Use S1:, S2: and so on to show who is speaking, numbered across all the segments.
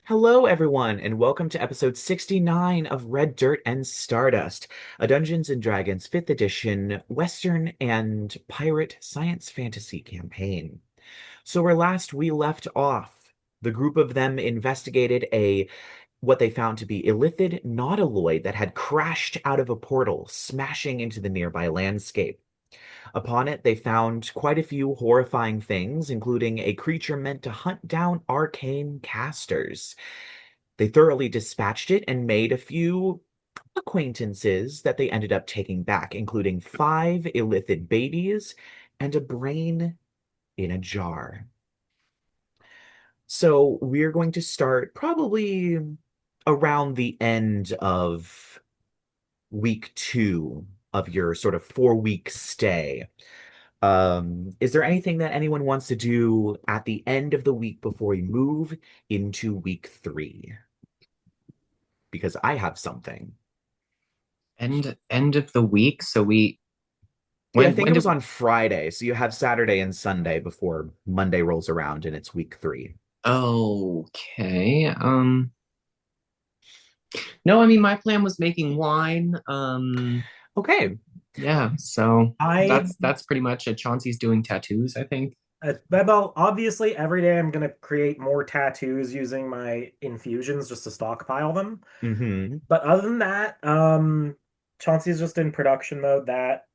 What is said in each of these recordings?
S1: Hello, everyone, and welcome to episode 69 of Red Dirt and Stardust, a Dungeons and Dragons 5th edition Western and pirate science fantasy campaign. So where last we left off, the group of them investigated what they found to be illithid nautiloid that had crashed out of a portal, smashing into the nearby landscape. Upon it, they found quite a few horrifying things, including a creature meant to hunt down arcane casters. They thoroughly dispatched it and made a few acquaintances that they ended up taking back, including 5 illithid babies and a brain in a jar. So we're going to start probably around the end of week 2 of your sort of 4-week stay. Is there anything that anyone wants to do at the end of the week before we move into week 3? Because I have something.
S2: End of the week. So we
S1: Yeah, I
S2: when
S1: think it
S2: when
S1: was
S2: did
S1: on Friday, so you have Saturday and Sunday before Monday rolls around and it's week 3.
S2: okay. No, I mean my plan was making wine.
S1: Okay.
S2: Yeah, so
S3: I
S2: that's pretty much it. Chauncey's doing tattoos, I think.
S3: well, obviously every day I'm gonna create more tattoos using my infusions just to stockpile them.
S1: Mm-hmm.
S3: But other than that, Chauncey's just in production mode. That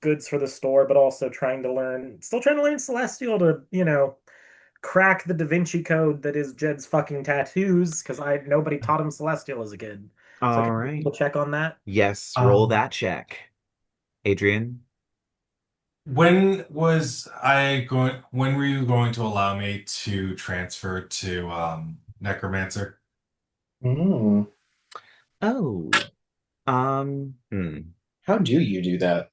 S3: goods for the store, but also still trying to learn Celestial to, crack the Da Vinci Code that is Jed's fucking tattoos, because I nobody taught him Celestial as a kid. So
S1: All
S3: can
S1: right.
S3: you check on that?
S1: Yes, roll
S4: Um,
S1: that check. Adrian?
S4: when were you going to allow me to transfer to Necromancer?
S2: Hmm.
S1: Oh. Hmm.
S2: How do you do that?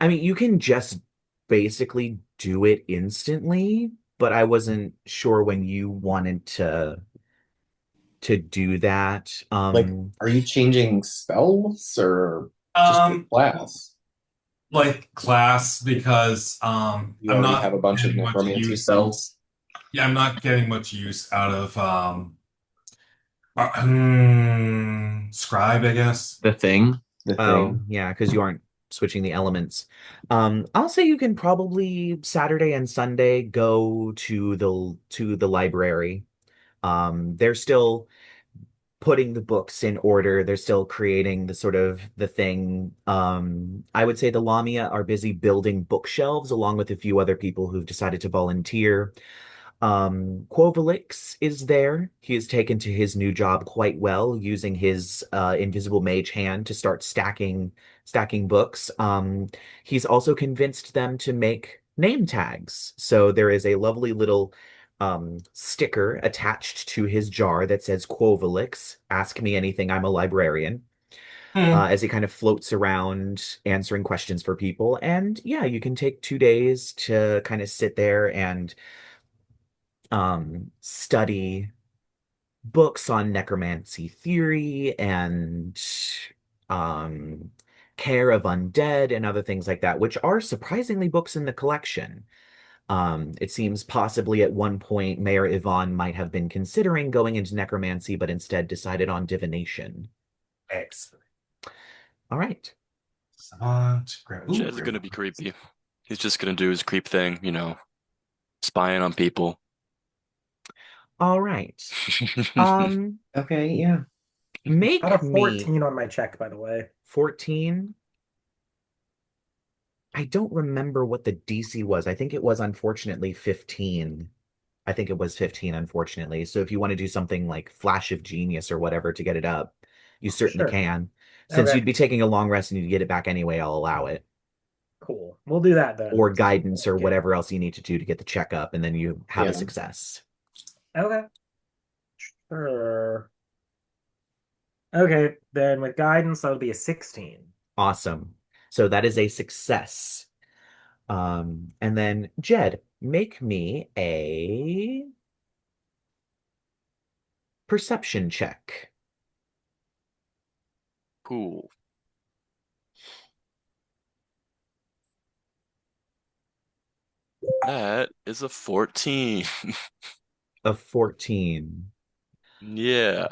S1: I mean, you can just basically do it instantly, but I wasn't sure when you wanted to do that.
S2: Like, are you changing spells or just your
S4: Um,
S2: class?
S4: like class because
S2: You
S4: I'm
S2: already have
S4: not
S2: a bunch of
S4: getting much
S2: necromancy
S4: use.
S2: spells.
S4: Yeah, I'm not getting much use out of Scribe, I guess.
S2: The thing. The
S1: Oh,
S2: thing.
S1: yeah, because you aren't switching the elements. I'll say you can probably Saturday and Sunday go to the library. They're still putting the books in order. They're still creating the sort of the thing. I would say the Lamia are busy building bookshelves along with a few other people who've decided to volunteer. Quovalix is there. He has taken to his new job quite well, using his invisible mage hand to start stacking books. He's also convinced them to make name tags. So there is a lovely little sticker attached to his jar that says Quovalix, ask me anything, I'm a librarian.
S4: Hmm.
S1: As he kind of floats around answering questions for people. And yeah, you can take 2 days to kind of sit there and study books on necromancy theory and um, care of undead and other things like that, which are surprisingly books in the collection. It seems possibly at one point Mayor Yvonne might have been considering going into necromancy, but instead decided on divination.
S4: Excellent.
S1: All right.
S4: Savant. Ooh,
S5: Jed's gonna be creepy. He's just gonna do his creep thing, spying on people.
S1: All right. Um,
S2: Okay, yeah.
S3: Got a
S1: make me
S3: 14 on my check, by the way.
S1: 14. I don't remember what the DC was. I think it was unfortunately 15. I think it was 15, unfortunately. So if you want to do something like Flash of Genius or whatever to get it up, you certainly
S3: Sure.
S1: can. Since
S3: Okay,
S1: you'd be taking a long rest and you'd get it back anyway, I'll allow it.
S3: cool. We'll do that then.
S1: Or guidance or
S3: Get
S1: whatever else you need to do to get the check up, and then you have a
S2: Yeah.
S1: success.
S3: okay. Sure. Okay, then with guidance, that'll be a 16.
S1: Awesome. So that is a success. And then Jed, make me a perception check.
S5: Cool. That is a 14.
S1: Of 14.
S5: Yeah.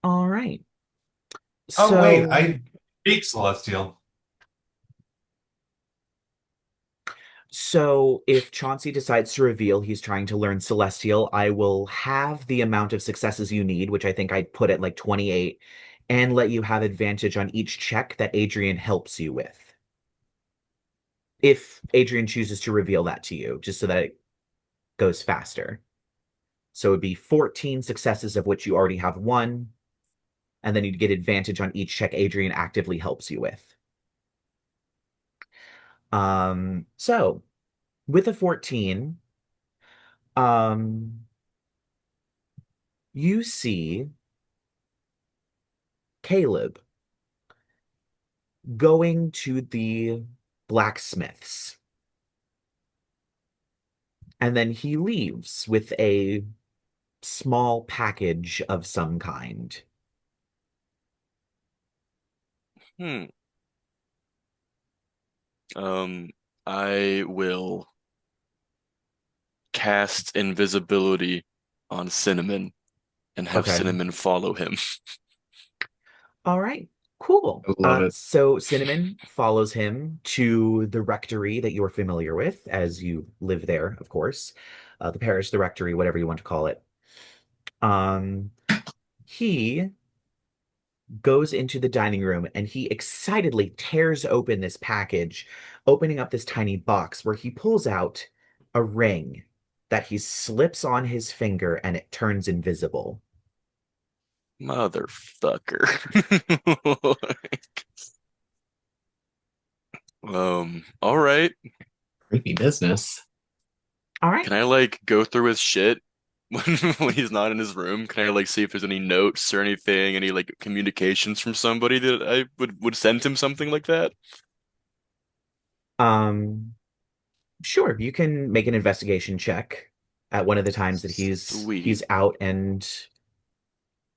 S1: All right.
S4: Oh wait,
S1: So,
S4: I speak Celestial.
S1: so if Chauncey decides to reveal he's trying to learn Celestial, I will have the amount of successes you need, which I think I'd put at like 28, and let you have advantage on each check that Adrien helps you with. If Adrien chooses to reveal that to you, just so that it goes faster. So it'd be 14 successes, of which you already have one, and then you'd get advantage on each check Adrien actively helps you with. So with a 14, um, you see Caleb going to the blacksmiths, and then he leaves with a small package of some kind.
S5: Hmm. Um, I will cast invisibility on Cinnamon and have
S1: Okay.
S5: Cinnamon follow him.
S1: All right. Cool.
S2: I love it.
S1: So Cinnamon follows him to the rectory that you're familiar with, as you live there, of course. The parish, the rectory, whatever you want to call it. Um, he goes into the dining room and he excitedly tears open this package, opening up this tiny box where he pulls out a ring that he slips on his finger and it turns invisible.
S5: Motherfucker. All right.
S2: Creepy business.
S1: All
S5: Can
S1: right.
S5: I like go through his shit when when he's not in his room? Can I like see if there's any notes or anything, any like communications from somebody that I would send him something like that?
S1: Um, sure, you can make an investigation check at one of the times that he's
S5: Sweet.
S1: out and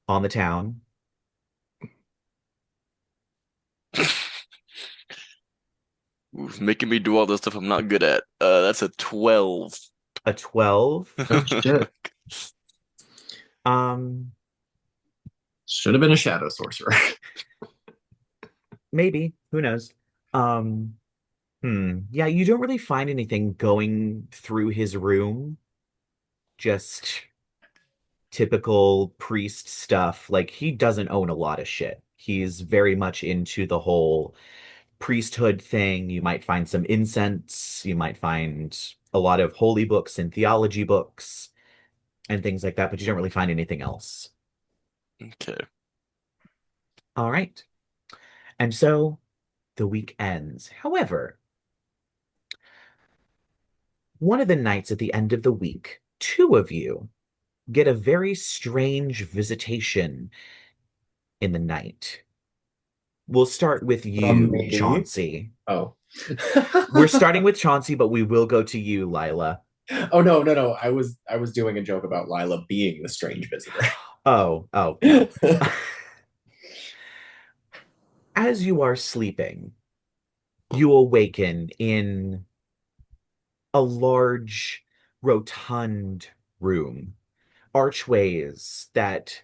S1: on the town.
S5: Oof, making me do all this stuff I'm not good at. That's a 12.
S1: A 12.
S2: Oh shit.
S1: Um,
S2: Should have been a shadow sorcerer.
S1: maybe, who knows? Um, yeah, you don't really find anything going through his room, just typical priest stuff. Like he doesn't own a lot of shit. He's very much into the whole priesthood thing. You might find some incense, you might find a lot of holy books and theology books and things like that, but you don't really find anything else.
S5: Okay.
S1: All right. And so the week ends. However, one of the nights at the end of the week, two of you get a very strange visitation in the night. We'll start with
S2: From
S1: you,
S2: me.
S1: Chauncey.
S2: Oh.
S1: We're starting with Chauncey, but we will go to you, Lyla.
S2: Oh no, no, no. I was doing a joke about Lyla being the strange visitor.
S1: Oh, no. As you are sleeping, you awaken in a large, rotund room, archways that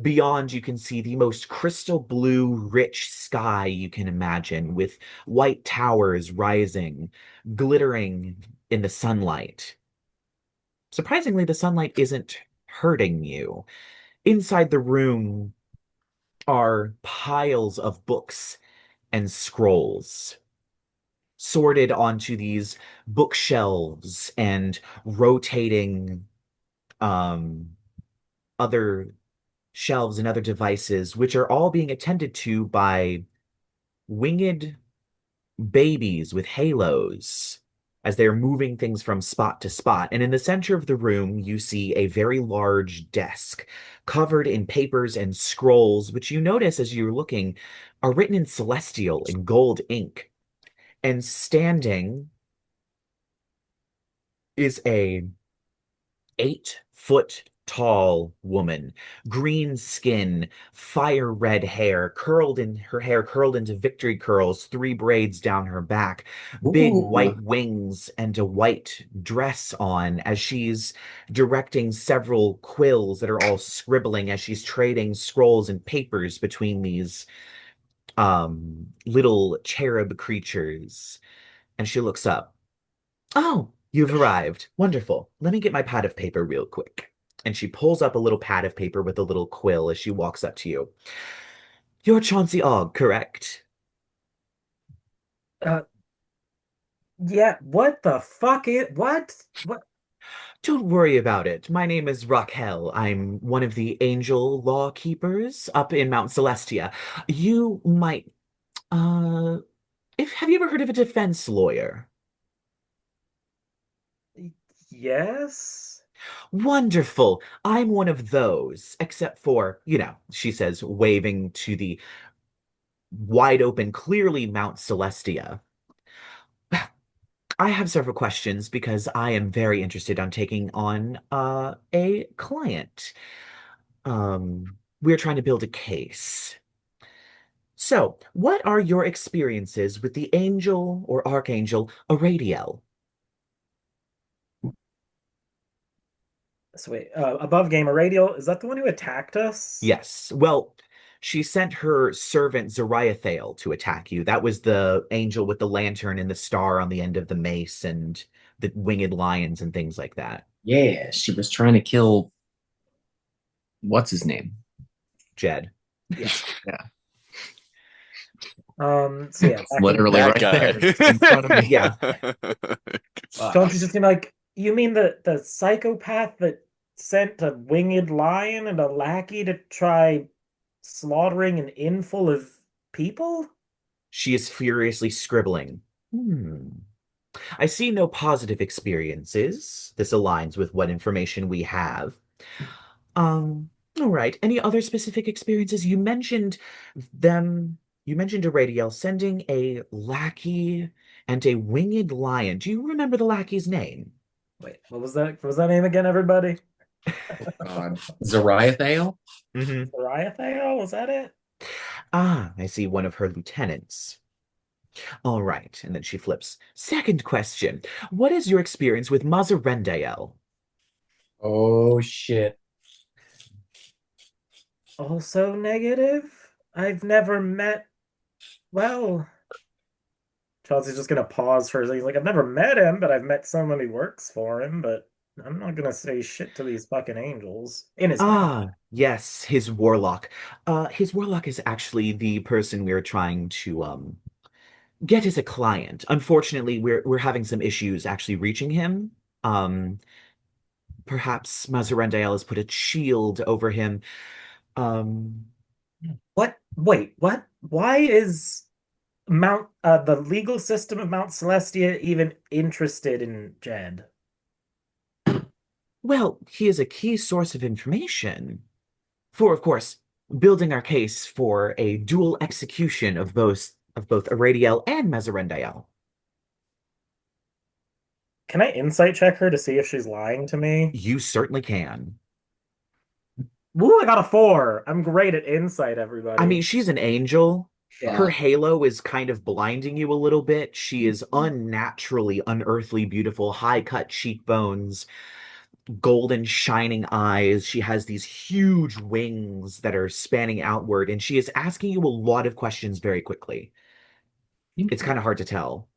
S1: beyond you can see the most crystal blue, rich sky you can imagine, with white towers rising, glittering in the sunlight. Surprisingly, the sunlight isn't hurting you. Inside the room are piles of books and scrolls sorted onto these bookshelves and rotating um, other shelves and other devices, which are all being attended to by winged babies with halos as they're moving things from spot to spot. And in the center of the room, you see a very large desk covered in papers and scrolls, which you notice as you're looking are written in celestial in gold ink. And standing is a 8-foot tall woman, green skin, fire red hair, her hair curled into victory curls, three braids down her back, big
S2: Ooh.
S1: white wings, and a white dress on as she's directing several quills that are all scribbling as she's trading scrolls and papers between these little cherub creatures. And she looks up. Oh, you've arrived. Wonderful. Let me get my pad of paper real quick. And she pulls up a little pad of paper with a little quill as she walks up to you. You're Chauncey Ogg, correct?
S3: Uh, yeah, what the fuck what?
S1: Don't worry about it. My name is Raquel. I'm one of the angel law keepers up in Mount Celestia. You might, uh, if have you ever heard of a defense lawyer?
S3: Yes?
S1: Wonderful. I'm one of those, except for, she says, waving to the wide open, clearly Mount Celestia. I have several questions because I am very interested on taking on a client. We're trying to build a case. So, what are your experiences with the angel or archangel Aradiel?
S3: So wait, above Gamer Radial, is that the one who attacked us?
S1: Yes. Well, she sent her servant Zariathale to attack you. That was the angel with the lantern and the star on the end of the mace and the winged lions and things like that.
S2: Yeah, she was trying to kill what's his name?
S1: Jed.
S3: Yeah.
S2: Yeah.
S3: So yeah,
S2: It's literally
S5: That
S2: right
S5: guy.
S2: there in front of me.
S1: Yeah.
S3: Chauncey's just gonna like, you mean the psychopath that sent a winged lion and a lackey to try slaughtering an inn full of people?
S1: She is furiously scribbling. Hmm. I see no positive experiences. This aligns with what information we have. All right. Any other specific experiences? Them, you mentioned Aradiel sending a lackey and a winged lion. Do you remember the lackey's name?
S3: Wait, what was that? What was that name again, everybody?
S2: God. Zariathale?
S1: Mm-hmm.
S3: Ariathale? Was that it?
S1: Ah, I see one of her lieutenants. All right. And then she flips. Second question. What is your experience with Mazzarendael?
S2: Oh shit.
S3: Also negative? I've never met. Well, Chauncey's just gonna pause for a second. He's like, I've never met him, but I've met someone who works for him, but I'm not gonna say shit to these fucking angels. In his name.
S1: Ah, yes, his warlock. His warlock is actually the person we're trying to get as a client. Unfortunately, we're having some issues actually reaching him. Um, Perhaps Mazzarendael has put a shield over him. Um,
S3: What? Wait, what? Why is the legal system of Mount Celestia even interested in Jed?
S1: well, he is a key source of information for, of course, building our case for a dual execution of both Aradiel and Mazzarendael.
S3: Can I insight check her to see if she's lying to me?
S1: You certainly can.
S3: Woo, I got a 4. I'm great at insight,
S1: I mean,
S3: everybody.
S1: she's an angel. Her
S3: Yeah.
S1: halo is kind of blinding you a little bit. She is unnaturally, unearthly beautiful, high-cut cheekbones, golden shining eyes. She has these huge wings that are spanning outward, and she is asking you a lot of questions very quickly. It's kind of hard to tell.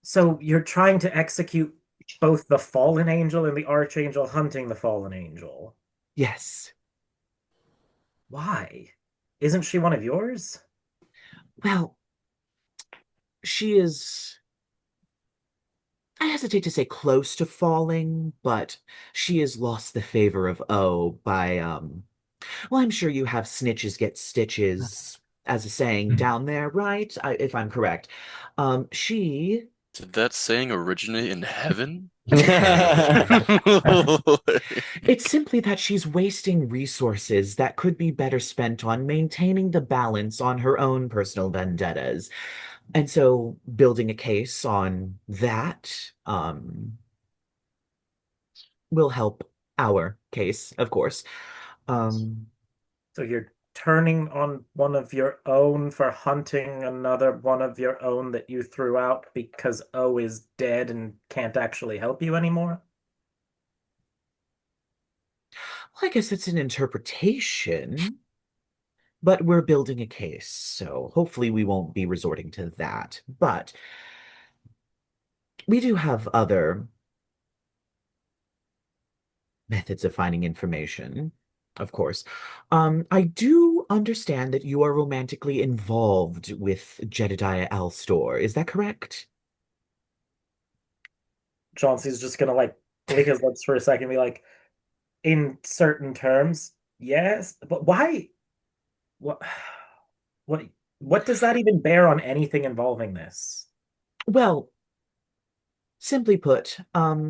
S3: So you're trying to execute both the fallen angel and the archangel hunting the fallen angel.
S1: Yes.
S3: Why? Isn't she one of yours?
S1: Well, she is, I hesitate to say close to falling, but she has lost the favor of O by, well, I'm sure you have snitches get stitches as a saying down there, right? If I'm correct. She
S5: Did that saying originate in heaven?
S1: It's simply that she's wasting resources that could be better spent on maintaining the balance on her own personal vendettas. And so building a case on that will help our case, of course. Um,
S3: So you're turning on one of your own for hunting another one of your own that you threw out because O is dead and can't actually help you anymore?
S1: I guess it's an interpretation, but we're building a case, so hopefully we won't be resorting to that. But we do have other methods of finding information, of course. I do understand that you are romantically involved with Jedidiah Alastor. Is that correct?
S3: Chauncey's just gonna like lick his lips for a second and be like, in certain terms, yes, but why? What? What? What does that even bear on anything involving this?
S1: Well, simply put,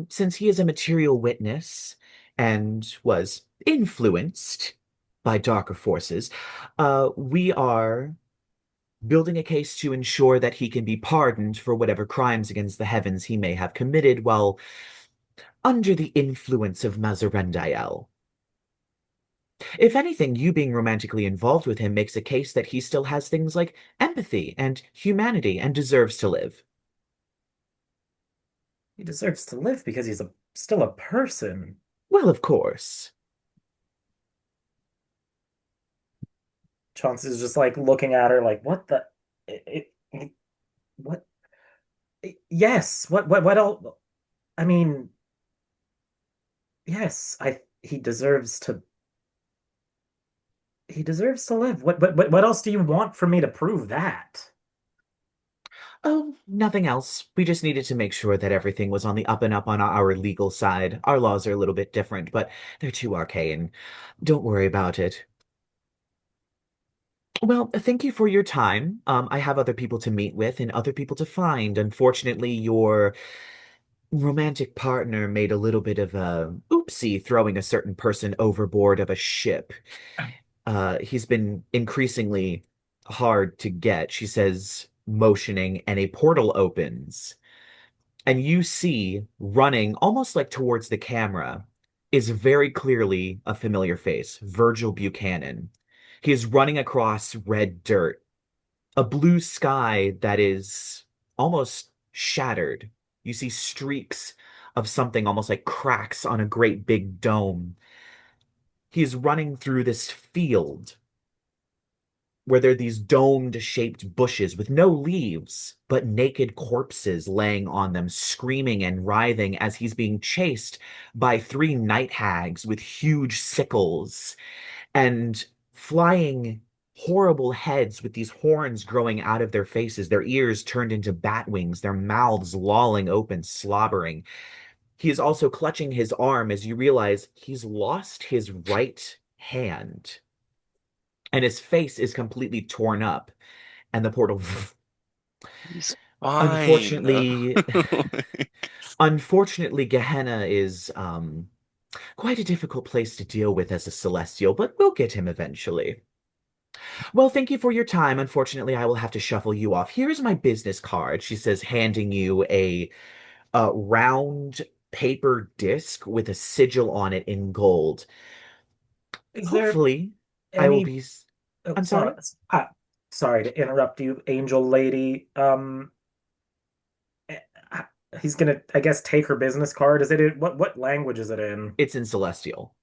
S1: since he is a material witness and was influenced by darker forces, we are building a case to ensure that he can be pardoned for whatever crimes against the heavens he may have committed while under the influence of Mazzarendael. If anything, you being romantically involved with him makes a case that he still has things like empathy and humanity and deserves to live.
S3: He deserves to live because he's still a person.
S1: Well, of course.
S3: Chauncey's just like looking at her like, what the? What? Yes. What else? I mean, yes. He deserves to live. What else do you want from me to prove that?
S1: Oh, nothing else. We just needed to make sure that everything was on the up and up on our legal side. Our laws are a little bit different, but they're too arcane. Don't worry about it. Well, thank you for your time. I have other people to meet with and other people to find. Unfortunately, your romantic partner made a little bit of a oopsie throwing a certain person overboard of a ship. He's been increasingly hard to get, she says, motioning, and a portal opens. And you see running almost like towards the camera is very clearly a familiar face, Virgil Buchanan. He is running across red dirt, a blue sky that is almost shattered. You see streaks of something almost like cracks on a great big dome. He is running through this field where there are these domed shaped bushes with no leaves, but naked corpses laying on them, screaming and writhing as he's being chased by three night hags with huge sickles and flying horrible heads with these horns growing out of their faces, their ears turned into bat wings, their mouths lolling open, slobbering. He is also clutching his arm as you realize he's lost his right hand and his face is completely torn up. And the portal,
S5: He's fine.
S1: unfortunately, unfortunately, Gehenna is quite a difficult place to deal with as a celestial, but we'll get him eventually. Well, thank you for your time. Unfortunately, I will have to shuffle you off. Here is my business card, she says, handing you a round paper disc with a sigil on it in gold.
S3: Is there
S1: Hopefully, I will
S3: any?
S1: be.
S3: Oh,
S1: I'm
S3: sorry.
S1: sorry?
S3: Uh, Sorry to interrupt you, Angel Lady. Eh, uh, he's gonna, I guess, take her business card. Is it in what language is it in?
S1: It's in Celestial.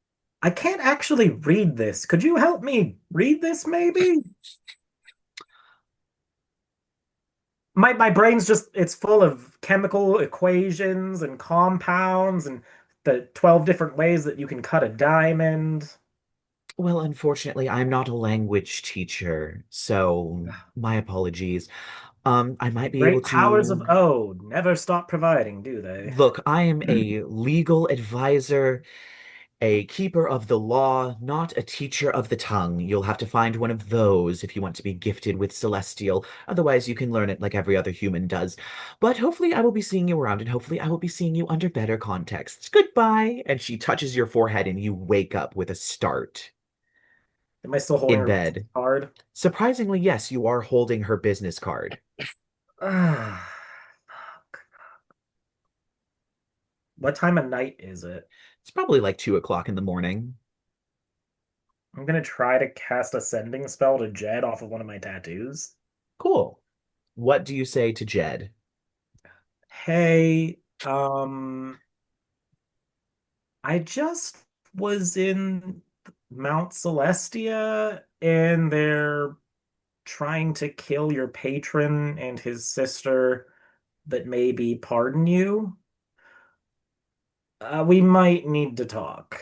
S3: I can't actually read this. Could you help me read this, maybe? My brain's just it's full of chemical equations and compounds and the 12 different ways that you can cut a diamond.
S1: Well, unfortunately, I'm not a language teacher, so my apologies. I might be able
S3: Great powers of
S1: to.
S3: O never stop providing, do they?
S1: Look, I am a legal advisor, a keeper of the law, not a teacher of the tongue. You'll have to find one of those if you want to be gifted with Celestial. Otherwise, you can learn it like every other human does. But hopefully, I will be seeing you around, and hopefully, I will be seeing you under better contexts. Goodbye. And she touches your forehead, and you wake up with a start
S3: Am I still holding
S1: in
S3: her business
S1: bed.
S3: card?
S1: Surprisingly, yes, you are holding her business card.
S3: Ah, fuck. What time of night is it?
S1: It's probably like 2 o'clock in the morning.
S3: I'm gonna try to cast a sending spell to Jed off of one of my tattoos.
S1: Cool. What do you say to Jed?
S3: Hey, I just was in Mount Celestia and they're trying to kill your patron and his sister, but maybe pardon you. We might need to talk.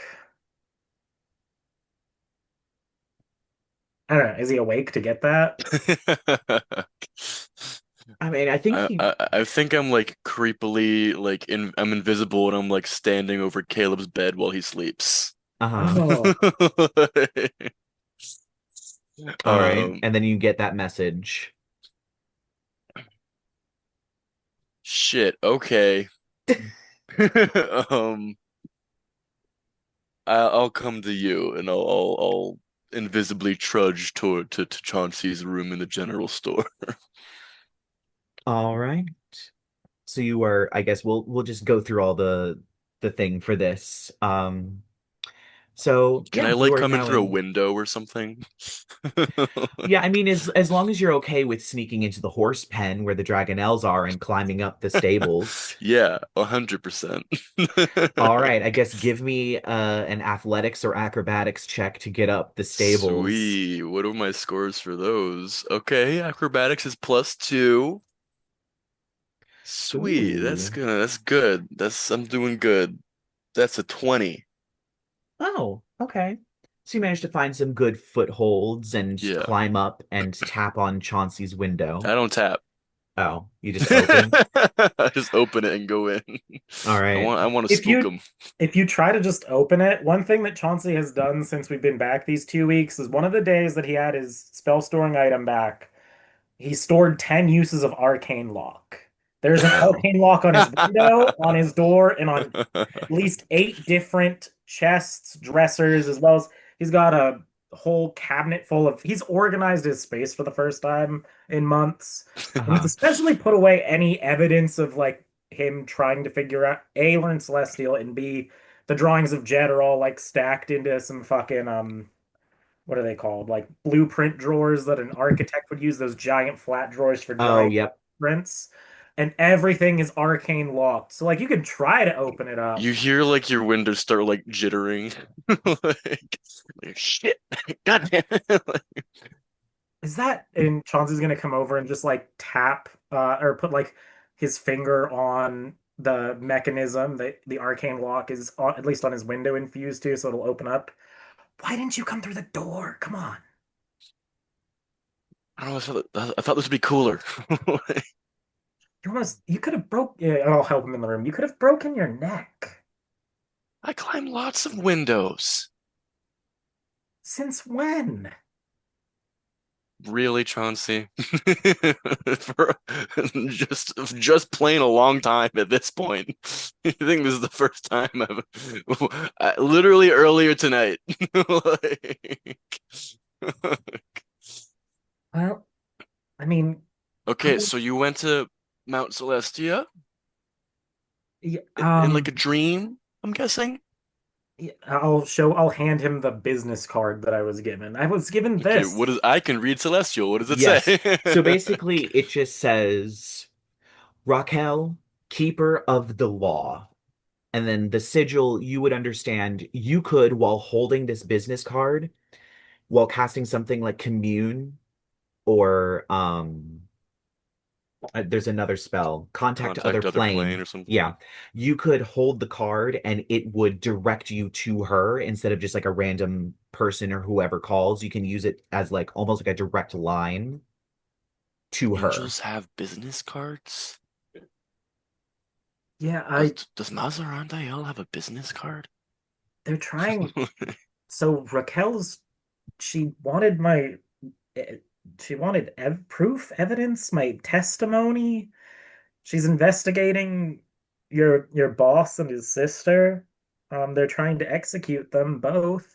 S3: I don't know. Is he awake to get that?
S1: I mean, I think
S5: I think I'm like creepily like I'm invisible and I'm like standing over Caleb's bed while he sleeps.
S1: uh-huh.
S3: Oh,
S1: All right.
S5: Um,
S1: And then you get that message.
S5: shit. Okay. Um, I'll come to you and I'll invisibly trudge toward to Chauncey's room in the general store.
S1: All right. So you are, I guess we'll just go through all the thing for this. So
S5: Can
S1: yeah,
S5: I
S1: you
S5: like
S1: are
S5: come in
S1: now
S5: through a
S1: in.
S5: window or something?
S1: Yeah, I mean, as long as you're okay with sneaking into the horse pen where the Dragonelles are and climbing up the stables.
S5: Yeah, 100%.
S1: All right, I guess give me an athletics or acrobatics check to get up the stables.
S5: Sweet. What are my scores for those? Okay, acrobatics is +2. Sweet. That's
S1: Ooh.
S5: good. That's good. I'm doing good. That's a 20.
S1: Oh, okay. So you managed to find some good footholds and
S5: Yeah.
S1: climb up and tap on Chauncey's window.
S5: I don't tap.
S1: Oh, you just open?
S5: I just open it and go in.
S1: All right.
S5: I want to
S3: if
S5: spook
S3: you
S5: him.
S3: if you try to just open it, one thing that Chauncey has done since we've been back these 2 weeks is one of the days that he had his spell storing item back, he stored 10 uses of Arcane Lock. There's an
S5: Damn.
S3: Arcane Lock on his window, on his door, and on at least 8 different chests, dressers, as well as he's got a whole cabinet full of. He's organized his space for the first time in months. And he's
S1: Uh-huh.
S3: especially put away any evidence of like him trying to figure out A, learn Celestial, and B, the drawings of Jed are all like stacked into some fucking what are they called? Like blueprint drawers that an architect would use, those giant flat drawers for
S1: Oh,
S3: giant
S1: yep.
S3: prints. And everything is arcane locked. So like you can try to open it up.
S5: You hear like your windows start like jittering. Like shit. God damn it.
S3: Is that and Chauncey's gonna come over and just like tap or put like his finger on the mechanism that the arcane lock is on, at least on his window infused to, so it'll open up. Why didn't you come through the door? Come on.
S5: I don't know. I thought this would be cooler.
S3: You could have broke yeah, I'll help him in the room. You could have broken your neck.
S5: I climb lots of windows.
S3: Since when?
S5: Really, Chauncey? For just plain a long time at this point. You think this is the first time literally earlier tonight. Like,
S3: Well, I mean,
S5: okay,
S3: go
S5: so you went to Mount Celestia
S3: yeah,
S5: in like a dream, I'm guessing.
S3: yeah, I'll hand him the business card that I was given. I was given
S5: Okay,
S3: this.
S5: what is I can read Celestial. What does it
S1: Yes.
S5: say?
S1: So basically, it just says Raquel, keeper of the law. And then the sigil, you would understand you could, while holding this business card, while casting something like commune or there's another spell, contact other
S5: Contact other plane
S1: plane.
S5: or something.
S1: Yeah. You could hold the card and it would direct you to her instead of just like a random person or whoever calls. You can use it as like almost like a direct line to her.
S5: Angels have business cards?
S3: Yeah,
S5: Does
S3: I
S5: does Mazzarendael have a business card?
S3: they're trying. So Raquel's she wanted my eh, she wanted proof, evidence, my testimony. She's investigating your boss and his sister. They're trying to execute them both.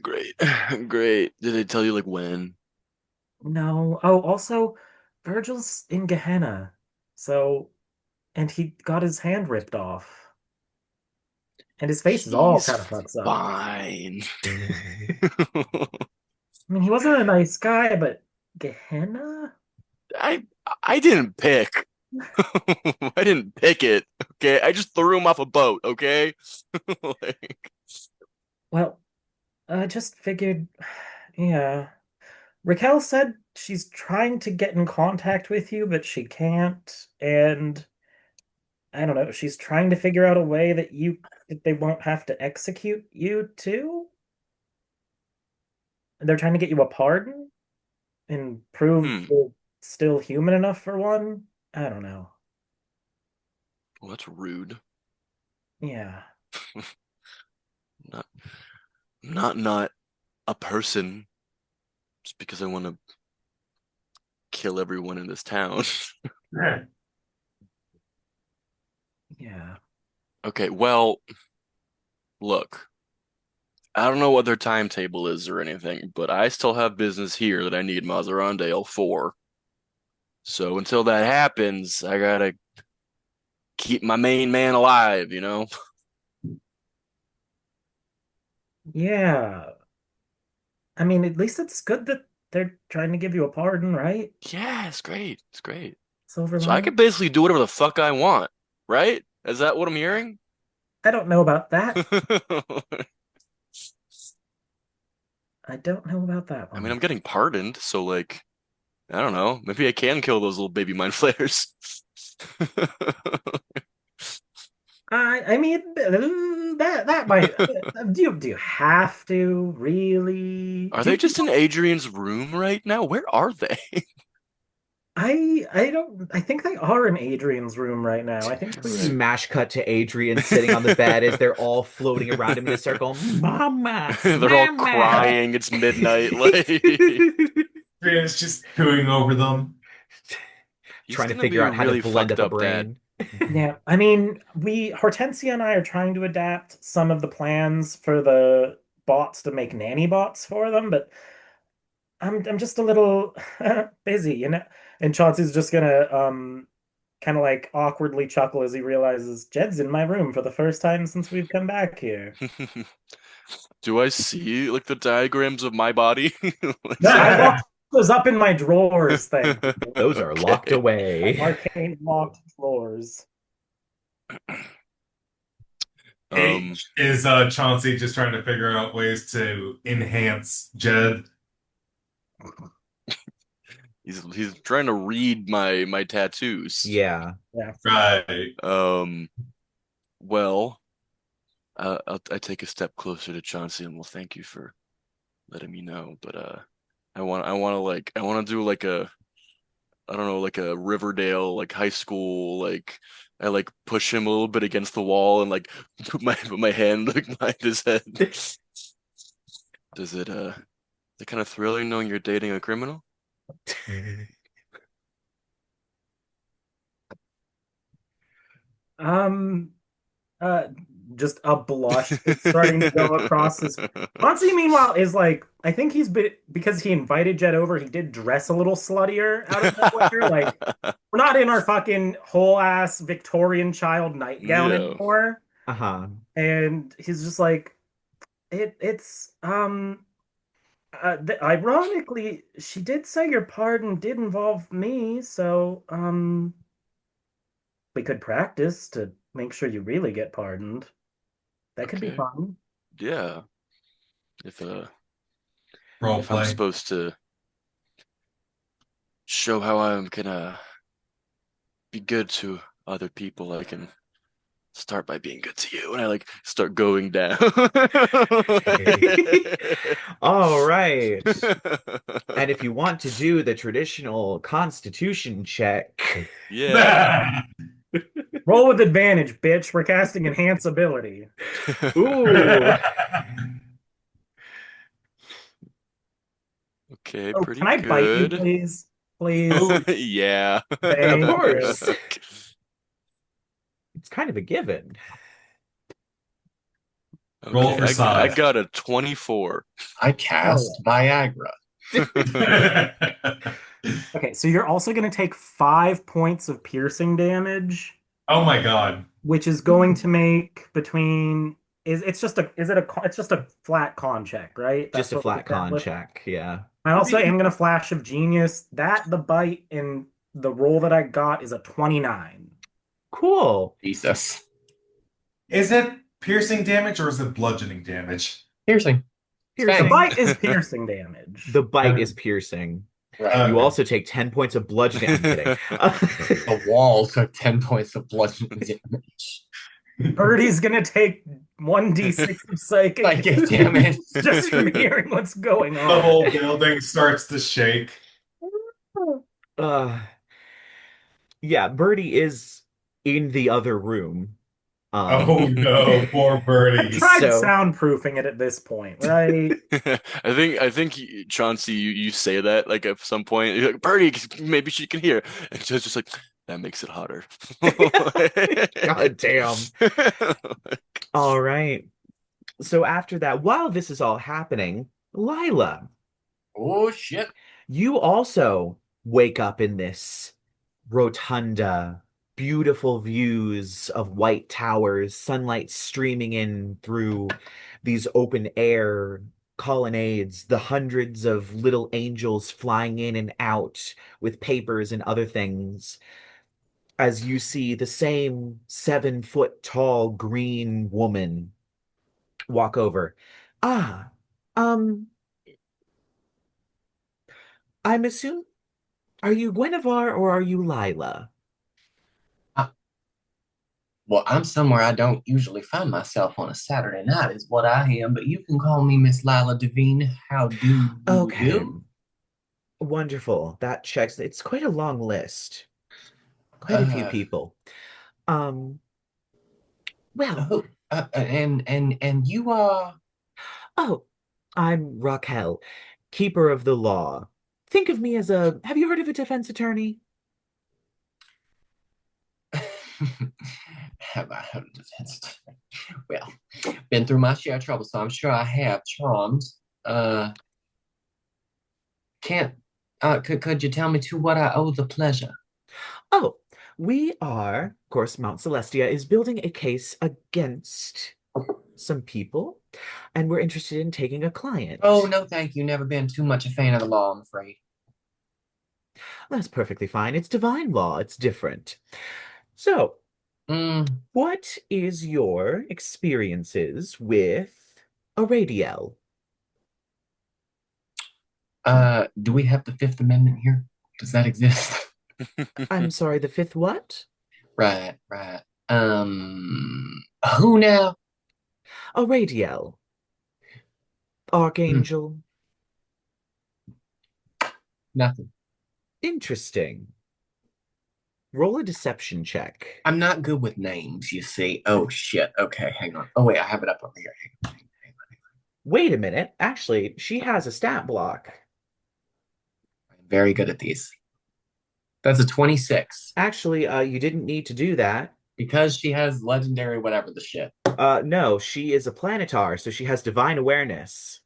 S5: Great. Great. Did they tell you like when?
S3: No. Oh, also, Virgil's in Gehenna. So and he got his hand ripped off. And his face is all
S5: He's
S3: kind of fucked up.
S5: fine.
S3: I mean, he wasn't a nice guy, but Gehenna?
S5: I didn't pick. I didn't pick it. Okay, I just threw him off a boat. Okay, like,
S3: Well, I just figured, yeah. Raquel said she's trying to get in contact with you, but she can't. And I don't know, she's trying to figure out a way that they won't have to execute you too. And they're trying to get you a pardon and prove
S5: hmm.
S3: you're still human enough for one. I don't know.
S5: Well, that's rude.
S3: Yeah.
S5: Not not a person just because I want to kill everyone in this town.
S3: Yeah.
S5: Okay, well, look, I don't know what their timetable is or anything, but I still have business here that I need Mazzarendael for. So until that happens, I gotta keep my main man alive, you know?
S3: Yeah. I mean, at least it's good that they're trying to give you a pardon, right?
S5: Yeah, it's great. It's great.
S3: Silver
S5: So I could
S3: lining.
S5: basically do whatever the fuck I want, right? Is that what I'm hearing?
S3: I don't know about that.
S5: I
S3: I don't know about that
S5: mean,
S3: one.
S5: I'm getting pardoned, so like, I don't know. Maybe I can kill those little baby mind flayers.
S3: I mean that might do you have to really
S5: Are
S3: do
S5: they
S3: you,
S5: just in Adrien's room right now? Where are they?
S3: I don't I think they are in Adrian's room right now. I think we were
S1: Smash cut to Adrien sitting on the bed as they're all floating around him in a circle. Mama,
S5: They're all
S1: mama.
S5: crying. It's midnight. Like
S4: Adrien's just cooing over them.
S5: he's
S1: Trying to
S5: gonna be
S1: figure
S5: a
S1: out how to
S5: really
S1: blend
S5: fucked
S1: up a
S5: up dad.
S1: brain.
S3: yeah, I mean, we Hortensia and I are trying to adapt some of the plans for the bots to make nanny bots for them, but I'm just a little busy, you know. And Chauncey's just gonna kind of like awkwardly chuckle as he realizes Jed's in my room for the first time since we've come back here.
S5: Do I see like the diagrams of my body? Like,
S3: No,
S5: is
S3: I
S5: that...
S3: locked those up in my drawers, thank you.
S1: Those are locked
S5: Okay.
S1: away.
S3: Arcane locked drawers.
S5: Um,
S4: Is Chauncey just trying to figure out ways to enhance Jed?
S5: he's trying to read my tattoos.
S1: Yeah.
S3: Yeah.
S4: Right.
S5: Um, well, I take a step closer to Chauncey and well, thank you for letting me know. But I want to do like a I don't know like a Riverdale like high school like I like push him a little bit against the wall and like put my hand like behind his head. Does it kind of thrilling knowing you're dating a criminal?
S3: Um uh just a blush is starting to go across his Chauncey, meanwhile, is like I think he's been because he invited Jed over, he did dress a little sluttier out of nowhere. Like we're not in our fucking whole ass Victorian child nightgown
S5: Yeah.
S3: anymore.
S1: Uh-huh.
S3: And he's just like it's ironically, she did say your pardon did involve me, so we could practice to make sure you really get pardoned. That could be
S5: Okay.
S3: fun.
S5: Yeah. If
S4: Role
S5: if I'm
S4: play.
S5: supposed to show how I'm gonna be good to other people, I can start by being good to you. And I like start going down.
S1: All right. And if you want to do the traditional constitution check,
S5: Yeah.
S3: Roll with advantage, bitch. We're casting enhance ability.
S1: ooh,
S5: Okay,
S3: Oh,
S5: pretty
S3: can I bite you,
S5: good.
S3: please? Please.
S5: Yeah.
S1: of
S3: Thank you.
S1: course. It's kind of a given.
S4: Roll
S5: Okay,
S4: for
S5: I
S4: size.
S5: got a 24.
S2: I
S3: Hell
S2: cast Viagra.
S3: Okay, so you're also going to take 5 points of piercing damage.
S4: Oh my God.
S3: which is going to make between is it's just a is it a it's just a flat con check, right?
S1: Just
S3: That's
S1: a
S3: what we
S1: flat con
S3: established.
S1: check, yeah.
S3: I also am going to flash of genius. That the bite in the roll that I got is a 29.
S1: Cool.
S2: Jesus.
S4: Is it piercing damage or is it bludgeoning damage?
S2: Piercing.
S3: The
S1: Piercing.
S3: bite is piercing damage.
S1: The bite
S4: Okay.
S1: is piercing.
S2: Right.
S1: You
S4: Okay.
S1: also take 10 points of bludgeoning. I'm kidding.
S2: The wall took 10 points of bludgeoning damage.
S3: Birdie's going to take 1d6 of
S2: Psychic damage.
S3: just from hearing what's going
S4: The
S3: on.
S4: whole building starts to shake.
S1: Uh, yeah, Birdie is in the other room.
S4: Oh no, poor
S3: I've
S4: Birdie.
S3: tried
S1: So-
S3: soundproofing it at this point, right?
S5: I think Chauncey, you say that like at some point, you're like, Birdie, maybe she can hear, and she's just like, that makes it hotter.
S1: God damn. All right. So after that, while this is all happening, Lyla,
S2: Oh, shit.
S1: you also wake up in this rotunda, beautiful views of white towers, sunlight streaming in through these open air colonnades, the hundreds of little angels flying in and out with papers and other things. As you see the same 7 foot tall green woman walk over. Ah, um, I'm assuming, are you Guinevere or are you Lyla?
S2: Uh, well, I'm somewhere I don't usually find myself on a Saturday night, is what I am, but you can call me Miss Lila Devine. How do you
S1: Okay,
S2: do?
S1: wonderful. That checks. It's quite a long list. Quite a few
S2: Uh,
S1: people. Um, well,
S2: and you are.
S1: oh, I'm Raquel, keeper of the law. Think of me as a, have you heard of a defense attorney?
S2: Have I heard of defense? Well, been through my share of trouble, so I'm sure I have charms. Can't. Could you tell me to what I owe the pleasure?
S1: Oh, we are, of course, Mount Celestia is building a case against some people, and we're interested in taking a client.
S2: Oh, no, thank you. Never been too much a fan of the law, I'm afraid.
S1: That's perfectly fine. It's divine law. It's different. So,
S2: Mm,
S1: what is your experiences with Aradiel?
S2: do we have the Fifth Amendment here? Does that exist?
S1: I'm sorry, the fifth what?
S2: Right, right. Who now?
S1: Aradiel.
S2: Hmm,
S1: Archangel.
S2: nothing.
S1: Interesting. Roll a deception check.
S2: I'm not good with names, you see. Oh, shit. Okay, hang on. Oh, wait, I have it up over here. Hang on.
S1: Wait a minute. Actually, she has a stat block.
S2: I'm very good at these. That's a 26.
S1: Actually, you didn't need to do that.
S2: Because she has legendary whatever the shit.
S1: No, she is a planetar, so she has divine awareness.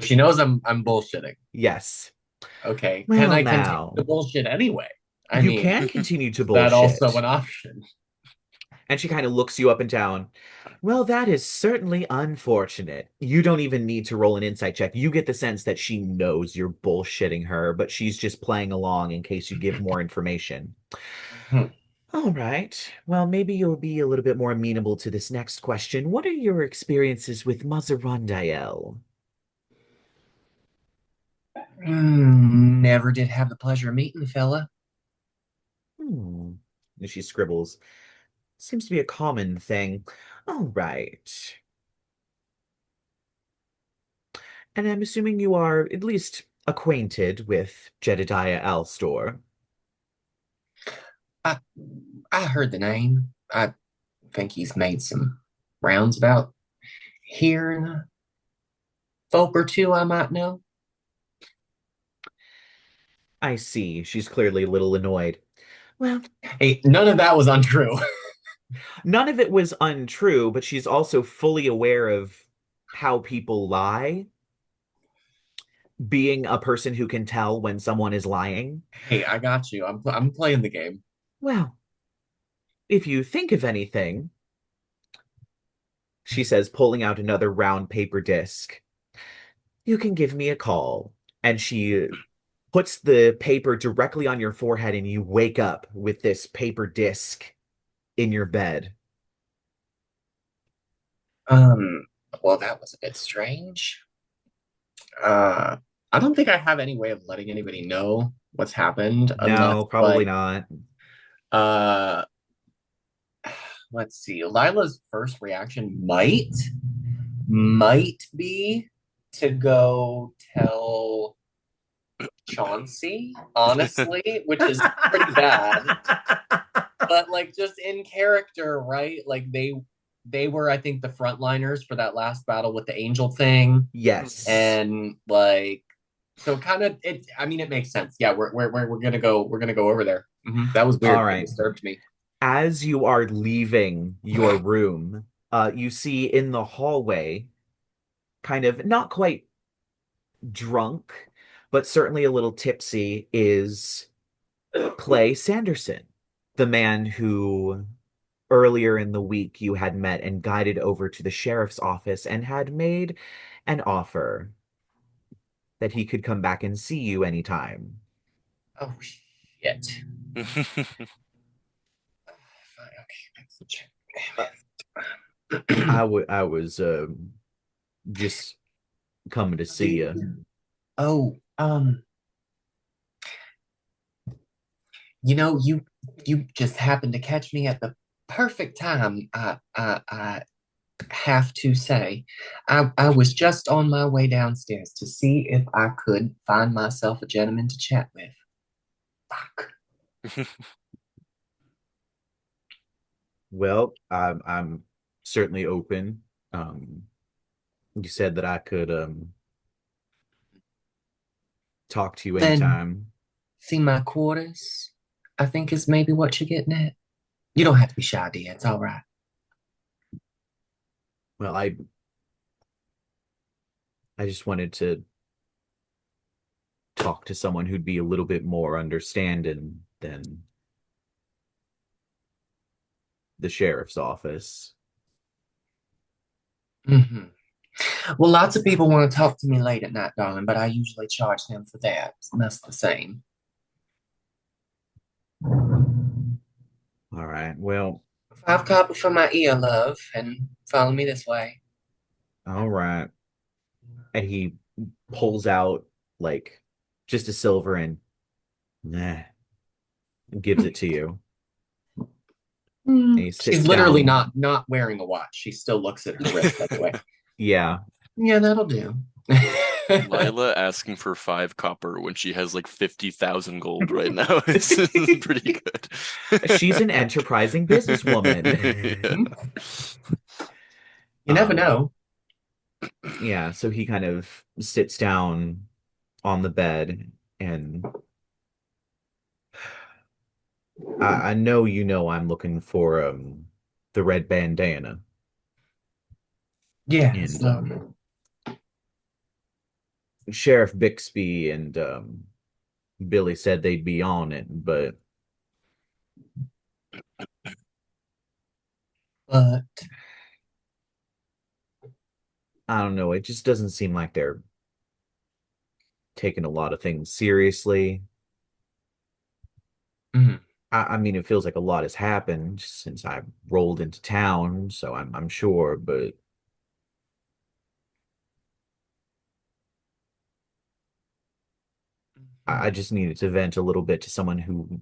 S2: She knows I'm bullshitting.
S1: Yes.
S2: Okay.
S1: Well,
S2: Can I
S1: now.
S2: continue the bullshit anyway? I
S1: You
S2: mean,
S1: can continue to
S2: is that
S1: bullshit.
S2: also an option?
S1: And she kind of looks you up and down. Well, that is certainly unfortunate. You don't even need to roll an insight check. You get the sense that she knows you're bullshitting her, but she's just playing along in case you give more information.
S2: Hmm.
S1: All right. Well, maybe you'll be a little bit more amenable to this next question. What are your experiences with Mazzarendael?
S2: Never did have the pleasure of meeting the fella.
S1: Hmm. And she scribbles. Seems to be a common thing. All right. And I'm assuming you are at least acquainted with Jedidiah Alastor.
S2: I I heard the name. I think he's made some rounds about here and a folk or two I might know.
S1: I see. She's clearly a little annoyed. Well,
S2: Hey, none of that was untrue.
S1: none of it was untrue, but she's also fully aware of how people lie, being a person who can tell when someone is lying.
S2: Hey, I got you. I'm playing the game.
S1: Well, if you think of anything, she says, pulling out another round paper disc, you can give me a call. And she puts the paper directly on your forehead, and you wake up with this paper disc in your bed.
S2: Um, well, that was a bit strange. Uh, I don't think I have any way of letting anybody know what's happened unless
S1: No, probably
S2: like
S1: not.
S2: uh let's see. Lila's first reaction might be to go tell Chauncey, honestly, which is pretty bad. But like just in character, right? Like they were, I think, the frontliners for that last battle with the angel thing.
S1: Yes.
S2: And like so kind of it I mean it makes sense. Yeah, we're gonna go over there. That was
S1: All
S2: weird. It
S1: right.
S2: disturbed me.
S1: As you are leaving your room, you see in the hallway, kind of not quite drunk, but certainly a little tipsy, is Clay Sanderson, the man who earlier in the week you had met and guided over to the sheriff's office and had made an offer that he could come back and see you anytime.
S2: Oh shit. Fine, okay, that's the check.
S1: Uh,
S2: Damn it.
S1: I was just coming to see you.
S2: Oh, you just happened to catch me at the perfect time. I have to say, I was just on my way downstairs to see if I could find myself a gentleman to chat with. Fuck.
S1: Well, I'm certainly open. You said that I could talk to you
S2: Then
S1: anytime.
S2: see my quarters. I think is maybe what you're getting at. You don't have to be shy, dear. It's all right.
S1: Well, I just wanted to talk to someone who'd be a little bit more understanding than the sheriff's office.
S2: hmm Well, lots of people want to talk to me late at night, darling, but I usually charge them for that. And that's the same.
S1: All right. Well,
S2: 5 copper for my ear, love, and follow me this way.
S1: all right. And he pulls out like just a silver and nah, gives it to you. And he sits
S2: She's literally
S1: down.
S2: not wearing a watch. She still looks at her wrist, by the way.
S1: Yeah.
S2: Yeah, that'll do.
S5: Lyla asking for 5 copper when she has like 50,000 gold right now is pretty
S1: She's
S5: good.
S1: an enterprising businesswoman.
S5: Yeah.
S2: You never
S1: Um,
S2: know.
S1: yeah, so he kind of sits down on the bed and I know you know I'm looking for the red bandana.
S2: Yes.
S1: And Sheriff Bixby and Billy said they'd be on it, but
S2: But
S1: I don't know, it just doesn't seem like they're taking a lot of things seriously.
S2: mhm.
S1: I mean, it feels like a lot has happened since I rolled into town, so I'm sure, but I just needed to vent a little bit to someone who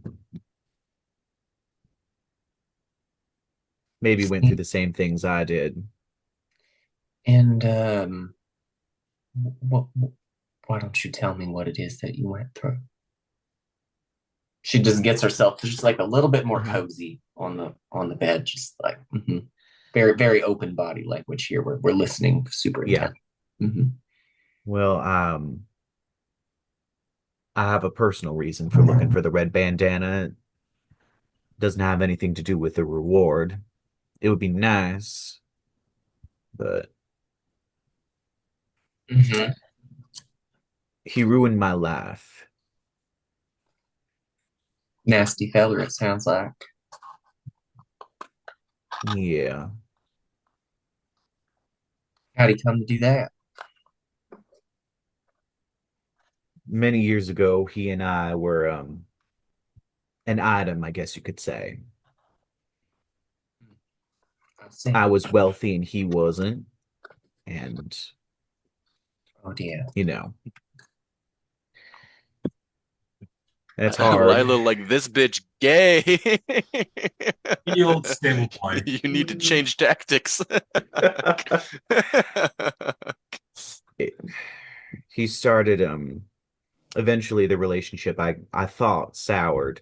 S1: maybe went through the same things I did.
S2: And what, why don't you tell me what it is that you went through? She just gets herself just like a little bit more
S1: Mhm.
S2: cozy on the bed, just like very very open body language here. We're listening super
S1: Yeah.
S2: intent. hmm
S1: Well, I have a personal reason for looking for the red bandana. It doesn't have anything to do with the reward. It would be nice, but
S2: hmm
S1: he ruined my life.
S2: Nasty feller, it sounds like.
S1: Yeah.
S2: How'd he come to do that?
S1: Many years ago, he and I were an item, I guess you could say.
S2: I see.
S1: I was wealthy and he wasn't, and
S2: Oh dear.
S1: you know, that's hard.
S5: Lyla like this bitch gay.
S4: Yield stable point.
S5: You need to change tactics.
S1: He started eventually the relationship I thought soured.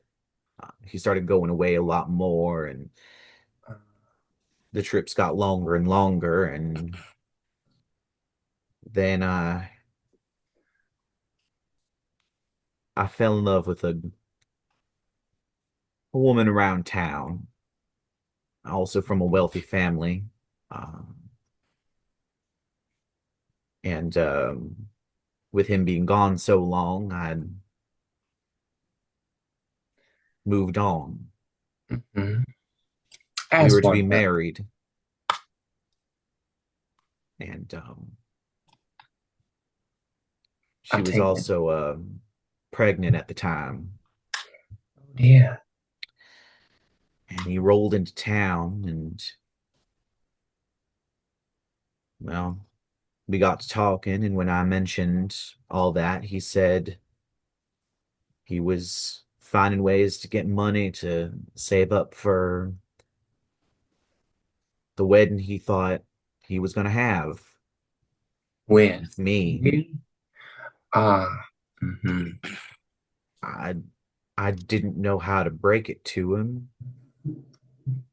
S1: He started going away a lot more, and the trips got longer and longer, and then I fell in love with a woman around town, also from a wealthy family. Um, and with him being gone so long, I'd moved on.
S2: Mhm.
S1: We
S2: As
S1: were to be
S2: one does.
S1: married, and
S2: I
S1: she was
S2: take it.
S1: also pregnant at the time.
S2: Oh dear.
S1: And he rolled into town, and well, we got to talking. And when I mentioned all that, he said he was finding ways to get money to save up for the wedding he thought he was going to have
S2: With
S1: with me.
S2: you? Ah. Mm-hmm.
S1: I I didn't know how to break it to him.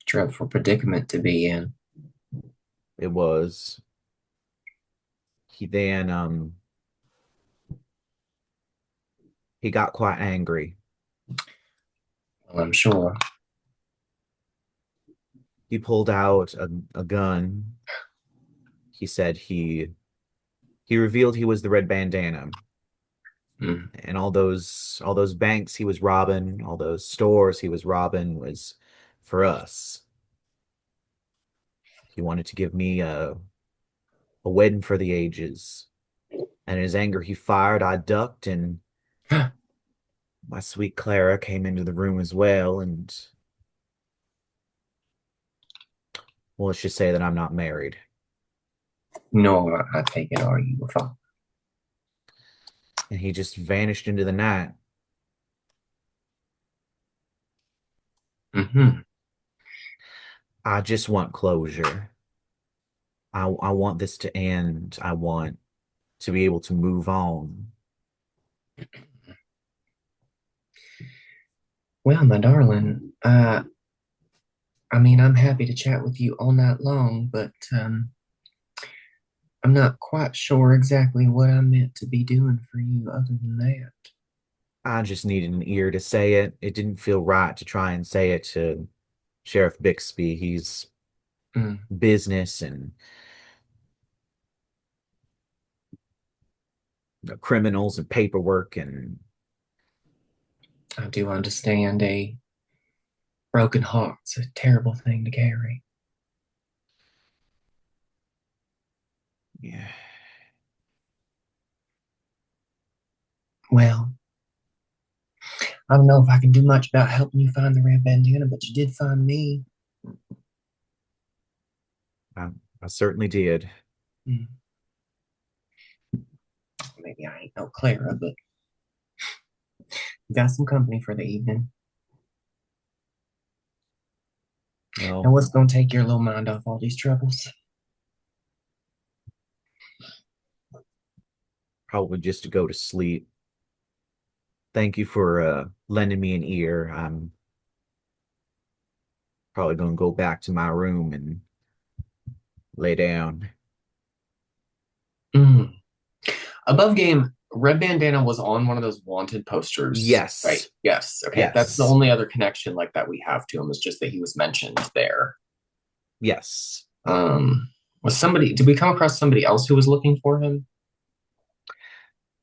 S2: Dreadful predicament to be in.
S1: It was he then he got quite angry.
S2: Well, I'm sure.
S1: He pulled out a gun. He said he revealed he was the Red Bandana,
S2: Mm.
S1: and all those banks he was robbing, all those stores he was robbing was for us. He wanted to give me a wedding for the ages. And in his anger, he fired. I ducked, and my sweet Clara came into the room as well. And well, let's just say that I'm not married.
S2: Nor, I take it, are you a father?
S1: And he just vanished into the night.
S2: Mm-hmm.
S1: I just want closure. I want this to end. I want to be able to move on.
S2: Well, my darling, I mean, I'm happy to chat with you all night long, but I'm not quite sure exactly what I'm meant to be doing for you other than that.
S1: I just needed an ear to say it. It didn't feel right to try and say it to Sheriff Bixby. He's
S2: Mm,
S1: business and criminals and paperwork and
S2: I do understand a broken heart's a terrible thing to carry.
S1: yeah.
S2: Well, I don't know if I can do much about helping you find the red bandana, but you did find me.
S1: I, I certainly did.
S2: Mm, maybe I ain't no Clara, but you got some company for the evening. Now,
S1: Well,
S2: what's gonna take your little mind off all these troubles?
S1: probably just to go to sleep. Thank you for lending me an ear. I'm probably going to go back to my room and lay down.
S2: Mm. Above game, Red Bandana was on one of those wanted posters, right?
S1: Yes.
S2: Yes. Okay. That's the
S1: Yes.
S2: only other connection like that we have to him is just that he was mentioned there.
S1: Yes.
S2: Was somebody, did we come across somebody else who was looking for him?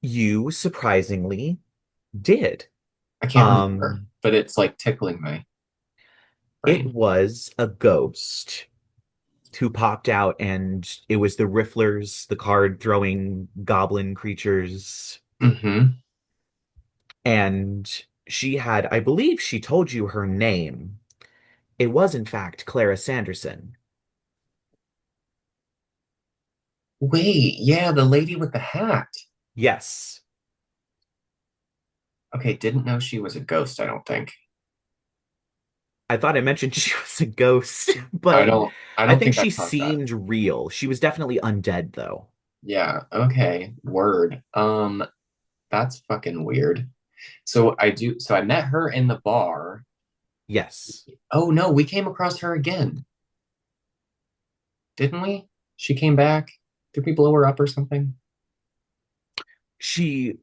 S1: You surprisingly did.
S2: I can't remember,
S1: Um,
S2: but it's like tickling me.
S1: It
S2: Right.
S1: was a ghost who popped out, and it was the Rifflers, the card throwing goblin creatures.
S2: Mm-hmm.
S1: And she had, I believe she told you her name. It was, in fact, Clara Sanderson.
S2: Wait, yeah, the lady with the hat.
S1: Yes.
S2: Okay, didn't know she was a ghost, I don't think.
S1: I thought I mentioned she was a ghost,
S2: I
S1: but
S2: don't I
S1: I
S2: don't
S1: think
S2: think I
S1: she
S2: caught that.
S1: seemed real. She was definitely undead, though.
S2: Yeah, okay. Word. That's fucking weird. So I met her in the bar.
S1: Yes.
S2: Oh no, we came across her again, didn't we? She came back. Did we blow her up or something?
S1: She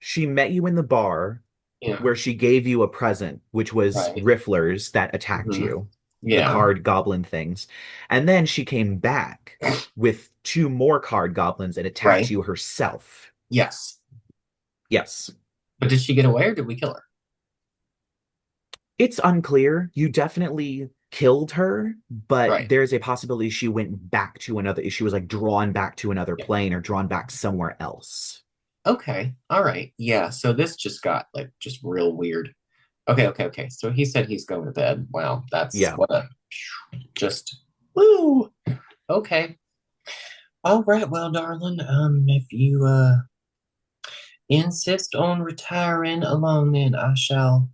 S1: she met you in the bar
S2: Yeah,
S1: where she gave you a present, which was
S2: right.
S1: Rifflers that attacked
S2: Hmm.
S1: you, the
S2: Yeah.
S1: card goblin things. And then she came back with two more card goblins and attacked
S2: Right.
S1: you herself.
S2: Yes.
S1: Yes.
S2: But did she get away or did we kill her?
S1: It's unclear. You definitely killed her, but
S2: Right.
S1: there's a possibility she went back to another, she was like drawn back to another
S2: Yeah.
S1: plane or drawn back somewhere else.
S2: Okay. All right. Yeah. So this just got like just real weird. Okay. So he said he's going to bed. Wow, that's
S1: Yeah.
S2: what a just woo. Okay. All right. Well, darling, if you insist on retiring alone, then I shall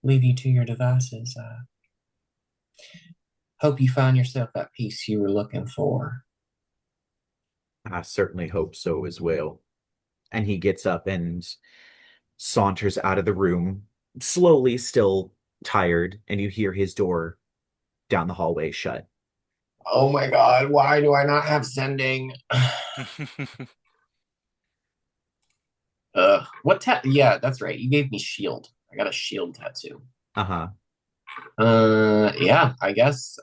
S2: leave you to your devices. Hope you find yourself that peace you were looking for.
S1: I certainly hope so as well. And he gets up and saunters out of the room, slowly, still tired, and you hear his door down the hallway shut.
S2: Oh my God, why do I not have sending? What yeah, that's right. You gave me shield. I got a shield tattoo.
S1: Uh-huh.
S2: Yeah, I guess.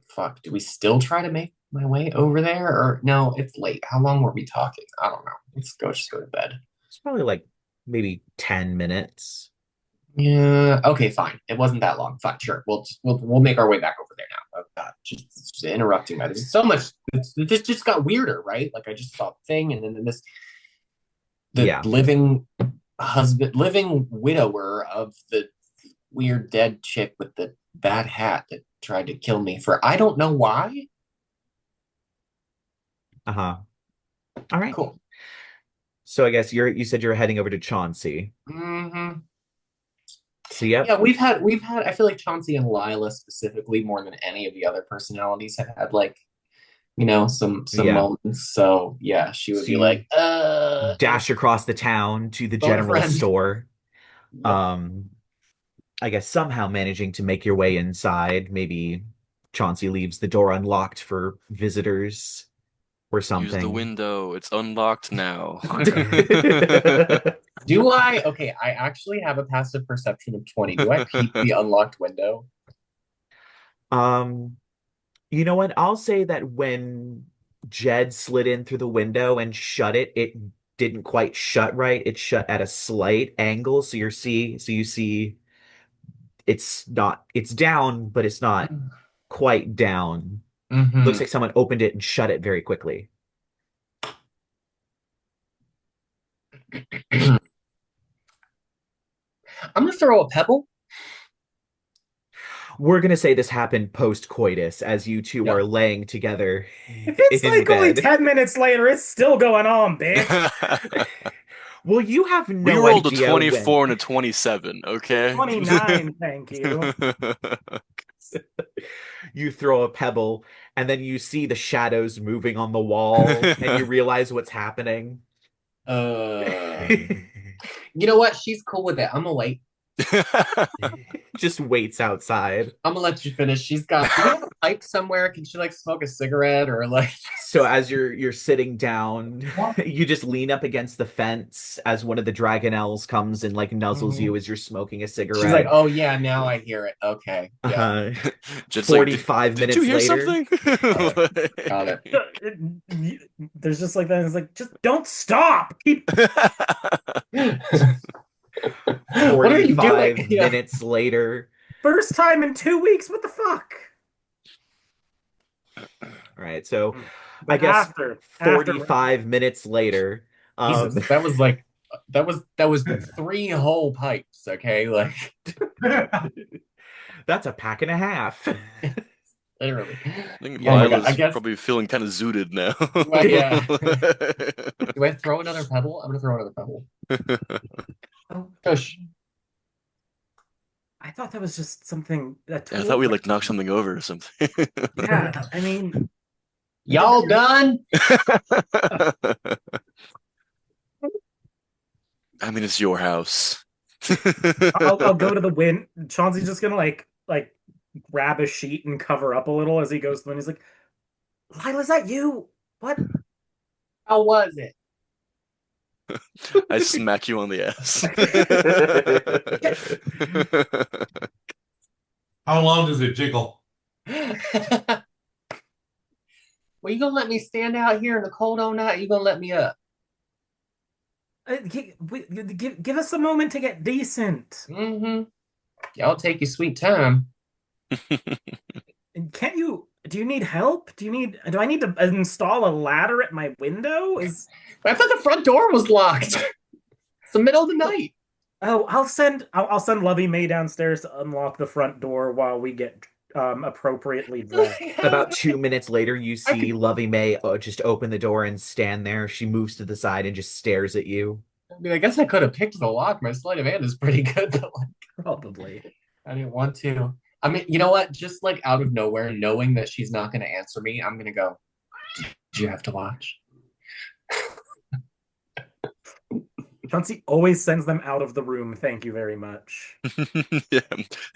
S2: Fuck. Do we still try to make my way over there, or no? It's late. How long were we talking? I don't know. Let's go. Just go to bed.
S1: It's probably like maybe 10 minutes.
S2: Yeah. Okay. Fine. It wasn't that long. Fine. Sure. We'll make our way back over there now. Oh God. Just interrupting that. There's so much. This just got weirder, right? Like I just saw a thing, and then this the
S1: Yeah.
S2: living widower of the weird dead chick with the bad hat that tried to kill me for I don't know why.
S1: Uh-huh. All right.
S2: Cool.
S1: So I guess you said you're heading over to Chauncey.
S2: Hmm.
S1: So yep.
S2: Yeah, we've had I feel like Chauncey and Lyla specifically more than any of the other personalities have had like, some
S1: Yeah.
S2: moments. So yeah, she would
S1: So
S2: be
S1: you
S2: like,
S1: dash across the town to the
S2: phone a
S1: general
S2: friend.
S1: store.
S2: Yep.
S1: Um, I guess somehow managing to make your way inside. Maybe Chauncey leaves the door unlocked for visitors or
S5: Use the
S1: something.
S5: window. It's unlocked now.
S2: Do I? Okay, I actually have a passive perception of 20. Do I peep the unlocked window?
S1: Um, you know what? I'll say that when Jed slid in through the window and shut it, it didn't quite shut right. It shut at a slight angle. So you see it's down, but it's not quite down. Looks
S2: Mm-hmm.
S1: like someone opened it and shut it very quickly.
S2: I'm gonna throw a pebble.
S1: We're gonna say this happened post-coitus as you two are
S2: Yep.
S1: laying together
S3: If it's
S1: in
S3: like only
S1: bed.
S3: 10 minutes later, it's still going on, bitch.
S1: Well, you have
S5: We
S1: no
S5: rolled a
S1: idea when.
S5: 24 and a 27, okay?
S3: 29, thank you.
S1: You throw a pebble, and then you see the shadows moving on the wall, and you realize what's happening.
S2: Uh, you know what? She's cool with it. I'm gonna wait.
S1: Just waits outside.
S2: I'm gonna let you finish. Do we have a pipe somewhere? Can she like smoke a cigarette or like?
S1: So as you're sitting down, you just lean up against the fence as one of the dragonelles comes and like nuzzles you
S2: Mhm.
S1: as you're smoking a
S2: She's like,
S1: cigarette.
S2: oh yeah, now I hear it. Okay, yeah,
S1: Uh,
S5: Just like,
S1: 45
S5: did you
S1: minutes
S5: hear
S1: later.
S5: something?
S2: got it.
S3: There's just like that. It's like, just don't stop. Keep.
S2: What are you
S1: 45
S2: doing? Yeah.
S1: minutes later.
S3: First time in 2 weeks. What the fuck?
S1: All right, so I
S3: But
S1: guess
S3: after
S1: 45 minutes later.
S2: Jesus, that was 3 whole pipes, okay? Like
S1: That's a pack and a half.
S2: literally.
S5: I think
S2: Oh my God.
S5: Lila's probably feeling kind of zooted now.
S2: Well, yeah. Do I throw another pebble? I'm gonna throw another pebble.
S3: Oh,
S2: Push.
S3: I thought that was just something that
S5: I thought we like knocked something over or something.
S3: Yeah, I mean,
S2: Y'all done?
S5: I mean, it's your house.
S3: I'll go to the wind. Chauncey's just gonna like grab a sheet and cover up a little as he goes to the wind. He's like, Lyla, is that you? What?
S2: How was it?
S5: I smack you on the ass.
S4: How long does it jiggle?
S2: Well, you gonna let me stand out here in the cold all night? You gonna let me up?
S3: Give us a moment to get decent.
S2: Mm-hmm. Y'all take your sweet time.
S3: Can't you? Do you need help? Do I need to install a ladder at my window?
S2: I thought the front door was locked. It's the middle of the night.
S3: Oh, I'll send Lovey May downstairs to unlock the front door while we get appropriately dressed.
S1: About 2 minutes later, you see Lovey May just open the door and stand there. She moves to the side and just stares at you.
S2: I mean, I guess I could have picked the lock. My sleight of hand is pretty good, but like,
S3: Probably.
S2: I didn't want to. I mean, you know what? Just like out of nowhere, knowing that she's not going to answer me, I'm going to go, did you have to watch?
S3: Chauncey always sends them out of the room. Thank you very much.
S5: Yeah,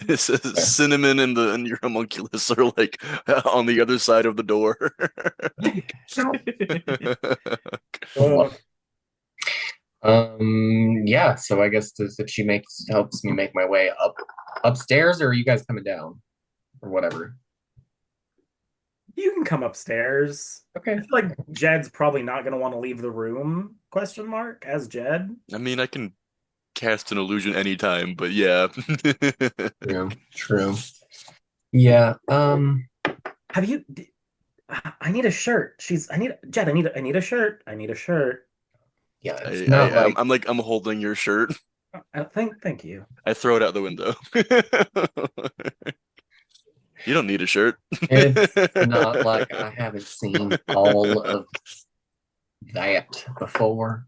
S5: it says Cinnamon and your homunculus are like on the other side of the door.
S2: Yeah, so I guess if she helps me make my way upstairs, or are you guys coming down? Or whatever.
S3: You can come upstairs.
S2: Okay.
S3: I feel like Jed's probably not going to want to leave the room, question mark, as Jed.
S5: I mean, I can cast an illusion anytime, but yeah.
S2: Yeah, true. Yeah,
S3: Have you I need a shirt. Jed, I need a shirt. I need a shirt.
S2: Yeah, it's not like
S5: I'm holding your shirt.
S3: Thank you.
S5: I throw it out the window. You don't need a shirt.
S2: It's not like I haven't seen all of that before.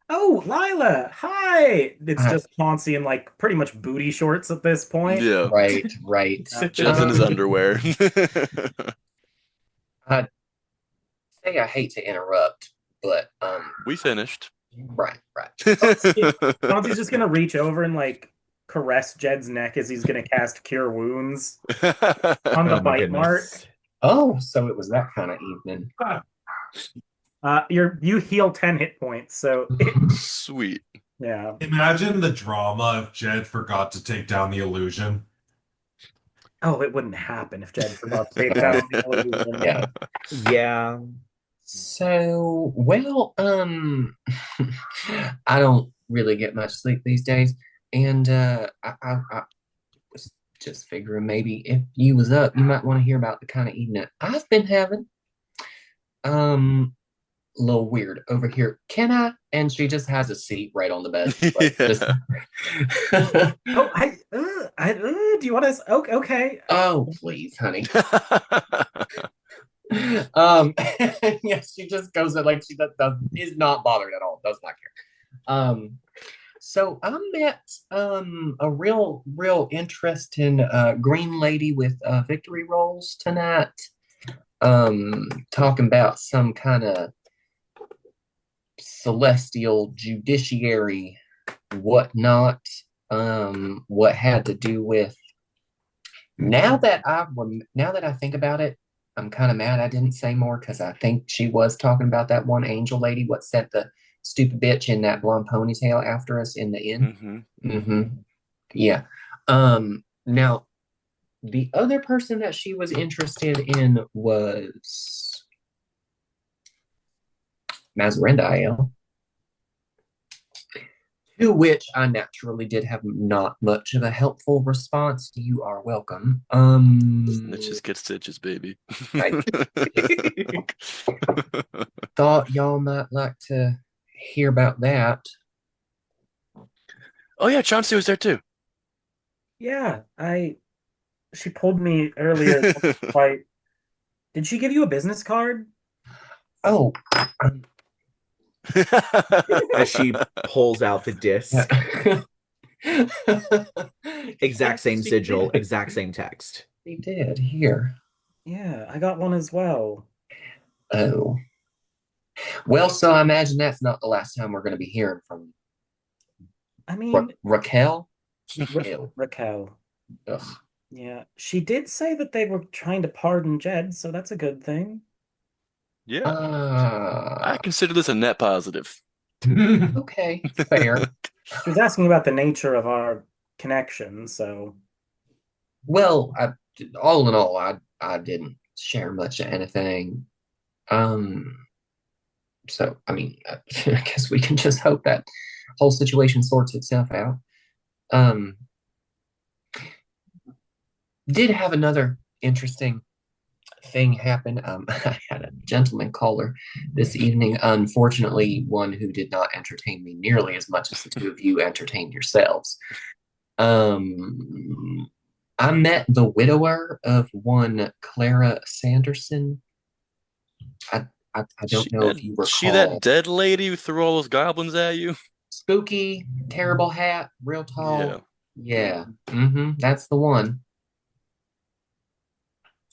S3: Oh, Lyla, hi! It's just Chauncey in like pretty much booty shorts at this point.
S5: Yeah.
S2: Right.
S5: Jed's in his underwear.
S2: I'd say I hate to interrupt, but
S5: we finished.
S2: Right.
S3: Chauncey's just gonna reach over and like caress Jed's neck as he's gonna cast Cure Wounds on the bite mark.
S2: Oh, so it was that kind of evening.
S3: You heal 10 hit points, so
S5: sweet.
S3: Yeah.
S4: Imagine the drama if Jed forgot to take down the illusion.
S3: Oh, it wouldn't happen if Jed forgot to take down the illusion.
S1: Yeah.
S2: So, well, I don't really get much sleep these days, and I was just figuring maybe if you was up, you might want to hear about the kind of evening I've been having. A little weird over here. Can I? And she just has a seat right on the bed.
S3: Do you want to? Okay.
S2: Oh, please, honey. Yes, she just goes in like she is not bothered at all, does not care. So I met a real interesting green lady with victory rolls tonight. Talking about some kind of celestial judiciary whatnot, what had to do with now that I think about it, I'm kind of mad I didn't say more, because I think she was talking about that one angel lady what sent the stupid bitch in that blonde ponytail after us in the inn. Yeah. Now the other person that she was interested in was Mazzarendael. To which I naturally did have not much of a helpful response. You are welcome.
S5: Snitches get stitches, baby.
S2: I thought y'all might like to hear about that.
S5: Oh yeah, Chauncey was there too.
S3: Yeah, she pulled me earlier. Quite. Did she give you a business card?
S2: Oh,
S1: As she pulls out the disc.
S2: yeah.
S1: Exact
S2: Yes,
S1: same
S2: she
S1: sigil,
S2: did.
S1: exact same text.
S2: She did. Here.
S3: Yeah, I got one as well.
S2: Oh. Well, so I imagine that's not the last time we're going to be hearing from
S3: I mean,
S2: Raquel.
S3: Ra
S2: Ew.
S3: Raquel.
S2: Ugh.
S3: Yeah, she did say that they were trying to pardon Jed, so that's a good thing.
S5: Yeah, I
S2: Uh,
S5: consider this a net positive.
S2: okay, fair.
S3: She was asking about the nature of our connection, so
S2: Well, all in all, I didn't share much of anything. Um, so I mean, I guess we can just hope that whole situation sorts itself out. Um, did have another interesting thing happen. I had a gentleman caller this evening, unfortunately, one who did not entertain me nearly as much as the two of you entertained yourselves. I met the widower of one Clara Sanderson. I, I don't know if you
S5: She that
S2: recall.
S5: dead lady who threw all those goblins at you?
S2: Spooky, terrible hat, real
S5: Yeah.
S2: tall. Yeah, that's the one.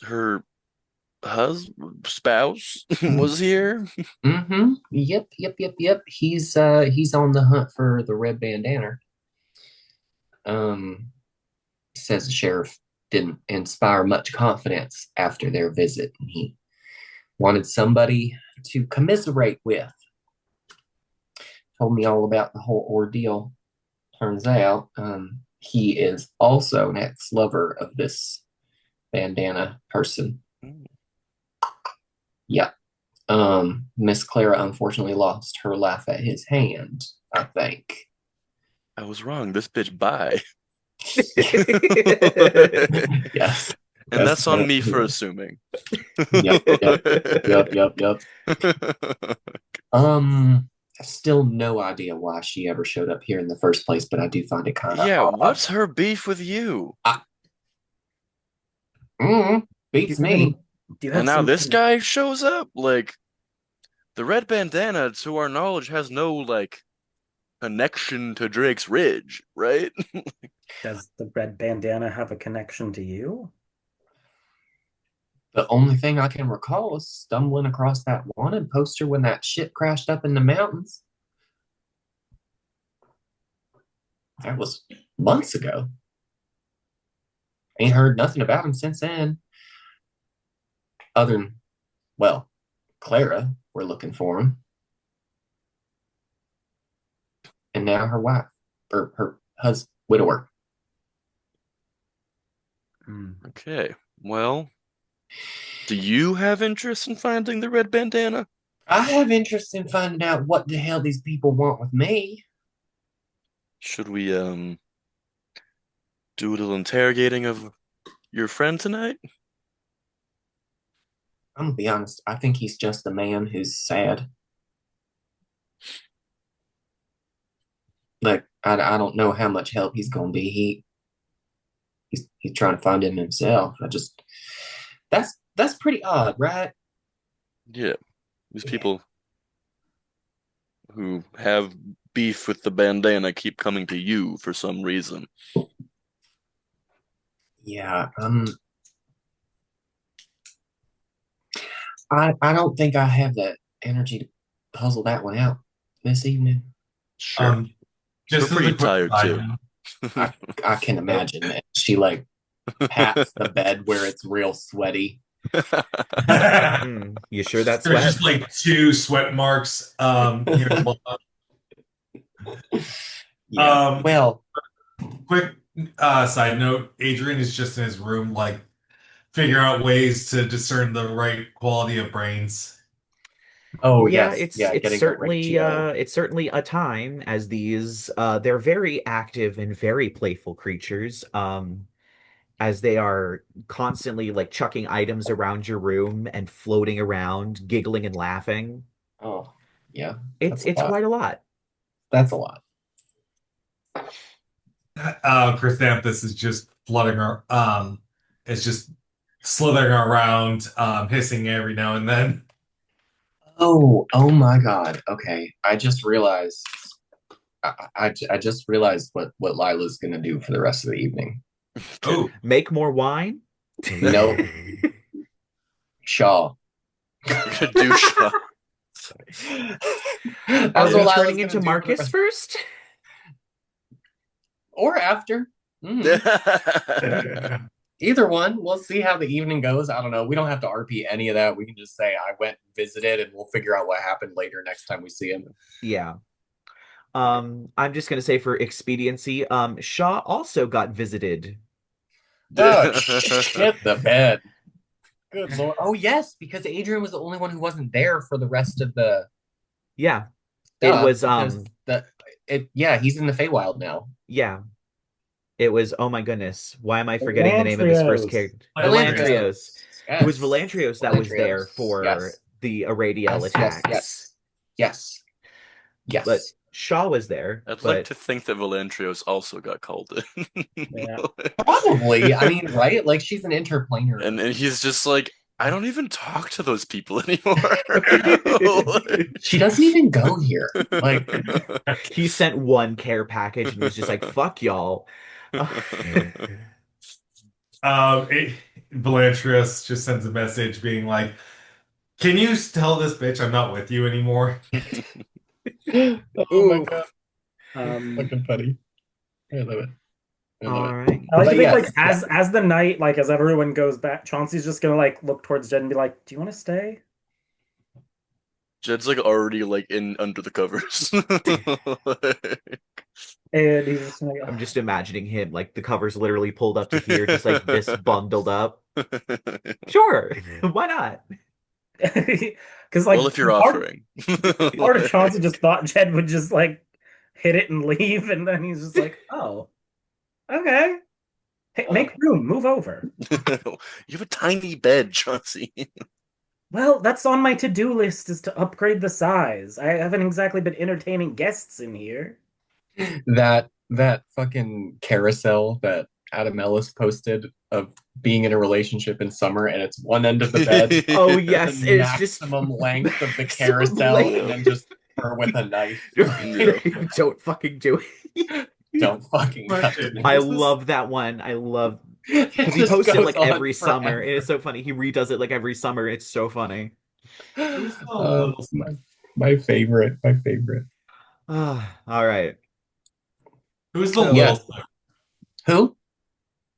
S5: Her spouse was here.
S2: Yep. He's on the hunt for the red bandana. Um, says the sheriff didn't inspire much confidence after their visit. He wanted somebody to commiserate with. Told me all about the whole ordeal. Turns out he is also an ex-lover of this bandana person. Yeah. Miss Clara unfortunately lost her life at his hand, I think.
S5: I was wrong. This bitch bi.
S2: Yes.
S5: And
S2: Yes.
S5: that's on me for assuming.
S2: Yep. Um, Still no idea why she ever showed up here in the first place, but I do find it kind of
S5: Yeah,
S2: odd.
S5: what's her beef with you?
S3: do
S2: Beats
S3: you have any
S2: me.
S3: do you
S5: And
S3: have
S5: now
S3: some
S5: this guy shows up? Like, the red bandana, to our knowledge, has no, like, connection to Drake's Ridge, right?
S3: does the red bandana have a connection to you?
S2: The only thing I can recall is stumbling across that wanted poster when that shit crashed up in the mountains. That was months ago. Ain't heard nothing about him since then. Other than, well, Clara, we're looking for him. And now her wife, or her husband, widower.
S5: Okay, well, do you have interest in finding the red bandana?
S2: I have interest in finding out what the hell these people want with me.
S5: Should we, do a little interrogating of your friend tonight?
S2: I'm gonna be honest, I think he's just a man who's sad. Like, I don't know how much help he's gonna be. He's trying to find him himself. That's pretty odd, right?
S5: Yeah, these people who have beef with the bandana keep coming to you for some reason.
S2: Yeah, I don't think I have the energy to puzzle that one out this evening.
S5: Sure.
S4: Um, just
S5: We're
S4: as a
S5: pretty
S4: quick
S5: tired
S4: side
S5: too.
S4: note,
S2: I can imagine that she like pats the bed where it's real sweaty.
S1: You sure that's
S4: there's
S1: sweat?
S4: just like two sweat marks near the bottom.
S2: Yeah. Well,
S4: Quick side note, Adrien is just in his room, like figuring out ways to discern the right quality of brains.
S2: Oh
S1: Yeah,
S2: yes, yeah, getting a ratio.
S1: it's certainly a time as these they're very active and very playful creatures. As they are constantly like chucking items around your room and floating around, giggling and laughing.
S2: Oh yeah,
S1: It's
S2: that's a
S1: it's
S2: lot.
S1: quite a lot.
S2: That's a lot.
S4: Chrysanthus is just it's just slithering around, hissing every now and then.
S2: Oh my God. Okay, I just realized. I just realized what Lila's gonna do for the rest of the evening.
S4: Oh,
S1: Make more wine?
S2: Nope. Shaw.
S5: Dusha.
S1: Are
S2: That's
S1: we
S2: what Lila's
S1: turning
S2: gonna
S1: into
S2: do for the
S1: Marcus
S2: rest,
S1: first?
S2: or after. Either one. We'll see how the evening goes. I don't know. We don't have to RP any of that. We can just say I went and visited, and we'll figure out what happened later next time we see him.
S1: Yeah. I'm just gonna say for expediency, Shaw also got visited.
S2: Oh shit, the bed. Good lord. Oh yes, because Adrien was the only one who wasn't there for the rest of the
S1: Yeah. It
S2: stuff.
S1: was
S2: Because yeah, he's in the Feywild now.
S1: yeah. It was, oh my goodness, why am I forgetting the name of his first
S3: Lantrios.
S1: character?
S4: Landria.
S1: Valantrios.
S2: Belantrios.
S1: It was
S2: Yes.
S1: Valantrios that was there
S2: Belantrios.
S1: for
S2: Yes.
S1: the Aradiel
S2: Yes. Yes.
S1: attacks.
S2: Yes. Yes.
S1: But
S2: Yes.
S1: Shaw was there,
S5: I'd like
S1: but
S5: to think that Valantrios also got called in.
S3: Yeah.
S2: Probably. I mean, right? Like she's an interplanar.
S5: And he's just like, I don't even talk to those people anymore.
S2: She doesn't even go here. Like,
S1: he sent one care package and was just like, fuck y'all.
S4: It, Belantrius just sends a message being like, "Can you tell this bitch I'm not with you anymore?"
S2: oh my
S1: Ooh.
S2: God.
S3: Um,
S2: Fucking funny. I love it. I love
S1: All
S2: it.
S1: right.
S3: I like to
S2: But
S3: think like
S2: yes, yeah.
S3: as the night, like as everyone goes back, Chauncey's just gonna like look towards Jed and be like, "Do you want to stay?"
S5: Jed's like already like in under the covers.
S3: And he's just like,
S1: I'm just imagining him, like the cover's literally pulled up to here, just like this bundled up. Sure, why not?
S3: because
S5: Well,
S3: like
S5: if you're
S3: part
S5: offering.
S3: part of Chauncey just thought Jed would just like hit it and leave, and then he's just like, "Oh, okay, hey, make room, move over."
S5: You have a tiny bed, Chauncey.
S3: Well, that's on my to-do list is to upgrade the size. I haven't exactly been entertaining guests in here.
S2: That fucking carousel that Adam Ellis posted of being in a relationship in summer, and it's one end of the bed,
S1: Oh yes,
S2: the
S1: it's just
S2: maximum length of the
S1: maximum
S2: carousel,
S1: length.
S2: and then just her with a knife.
S5: Yeah.
S1: Don't fucking do it.
S2: Don't fucking touch
S4: Question.
S2: me.
S1: I love that one. I love because
S2: It
S1: he
S2: just
S1: posts it
S2: goes
S1: like
S2: on
S1: every summer.
S2: forever.
S1: It is so funny. He redoes it like every summer. It's so funny.
S4: Who's the little
S2: My favorite. My favorite.
S1: All right.
S4: Who's the
S1: So
S4: little
S2: Yes. Who?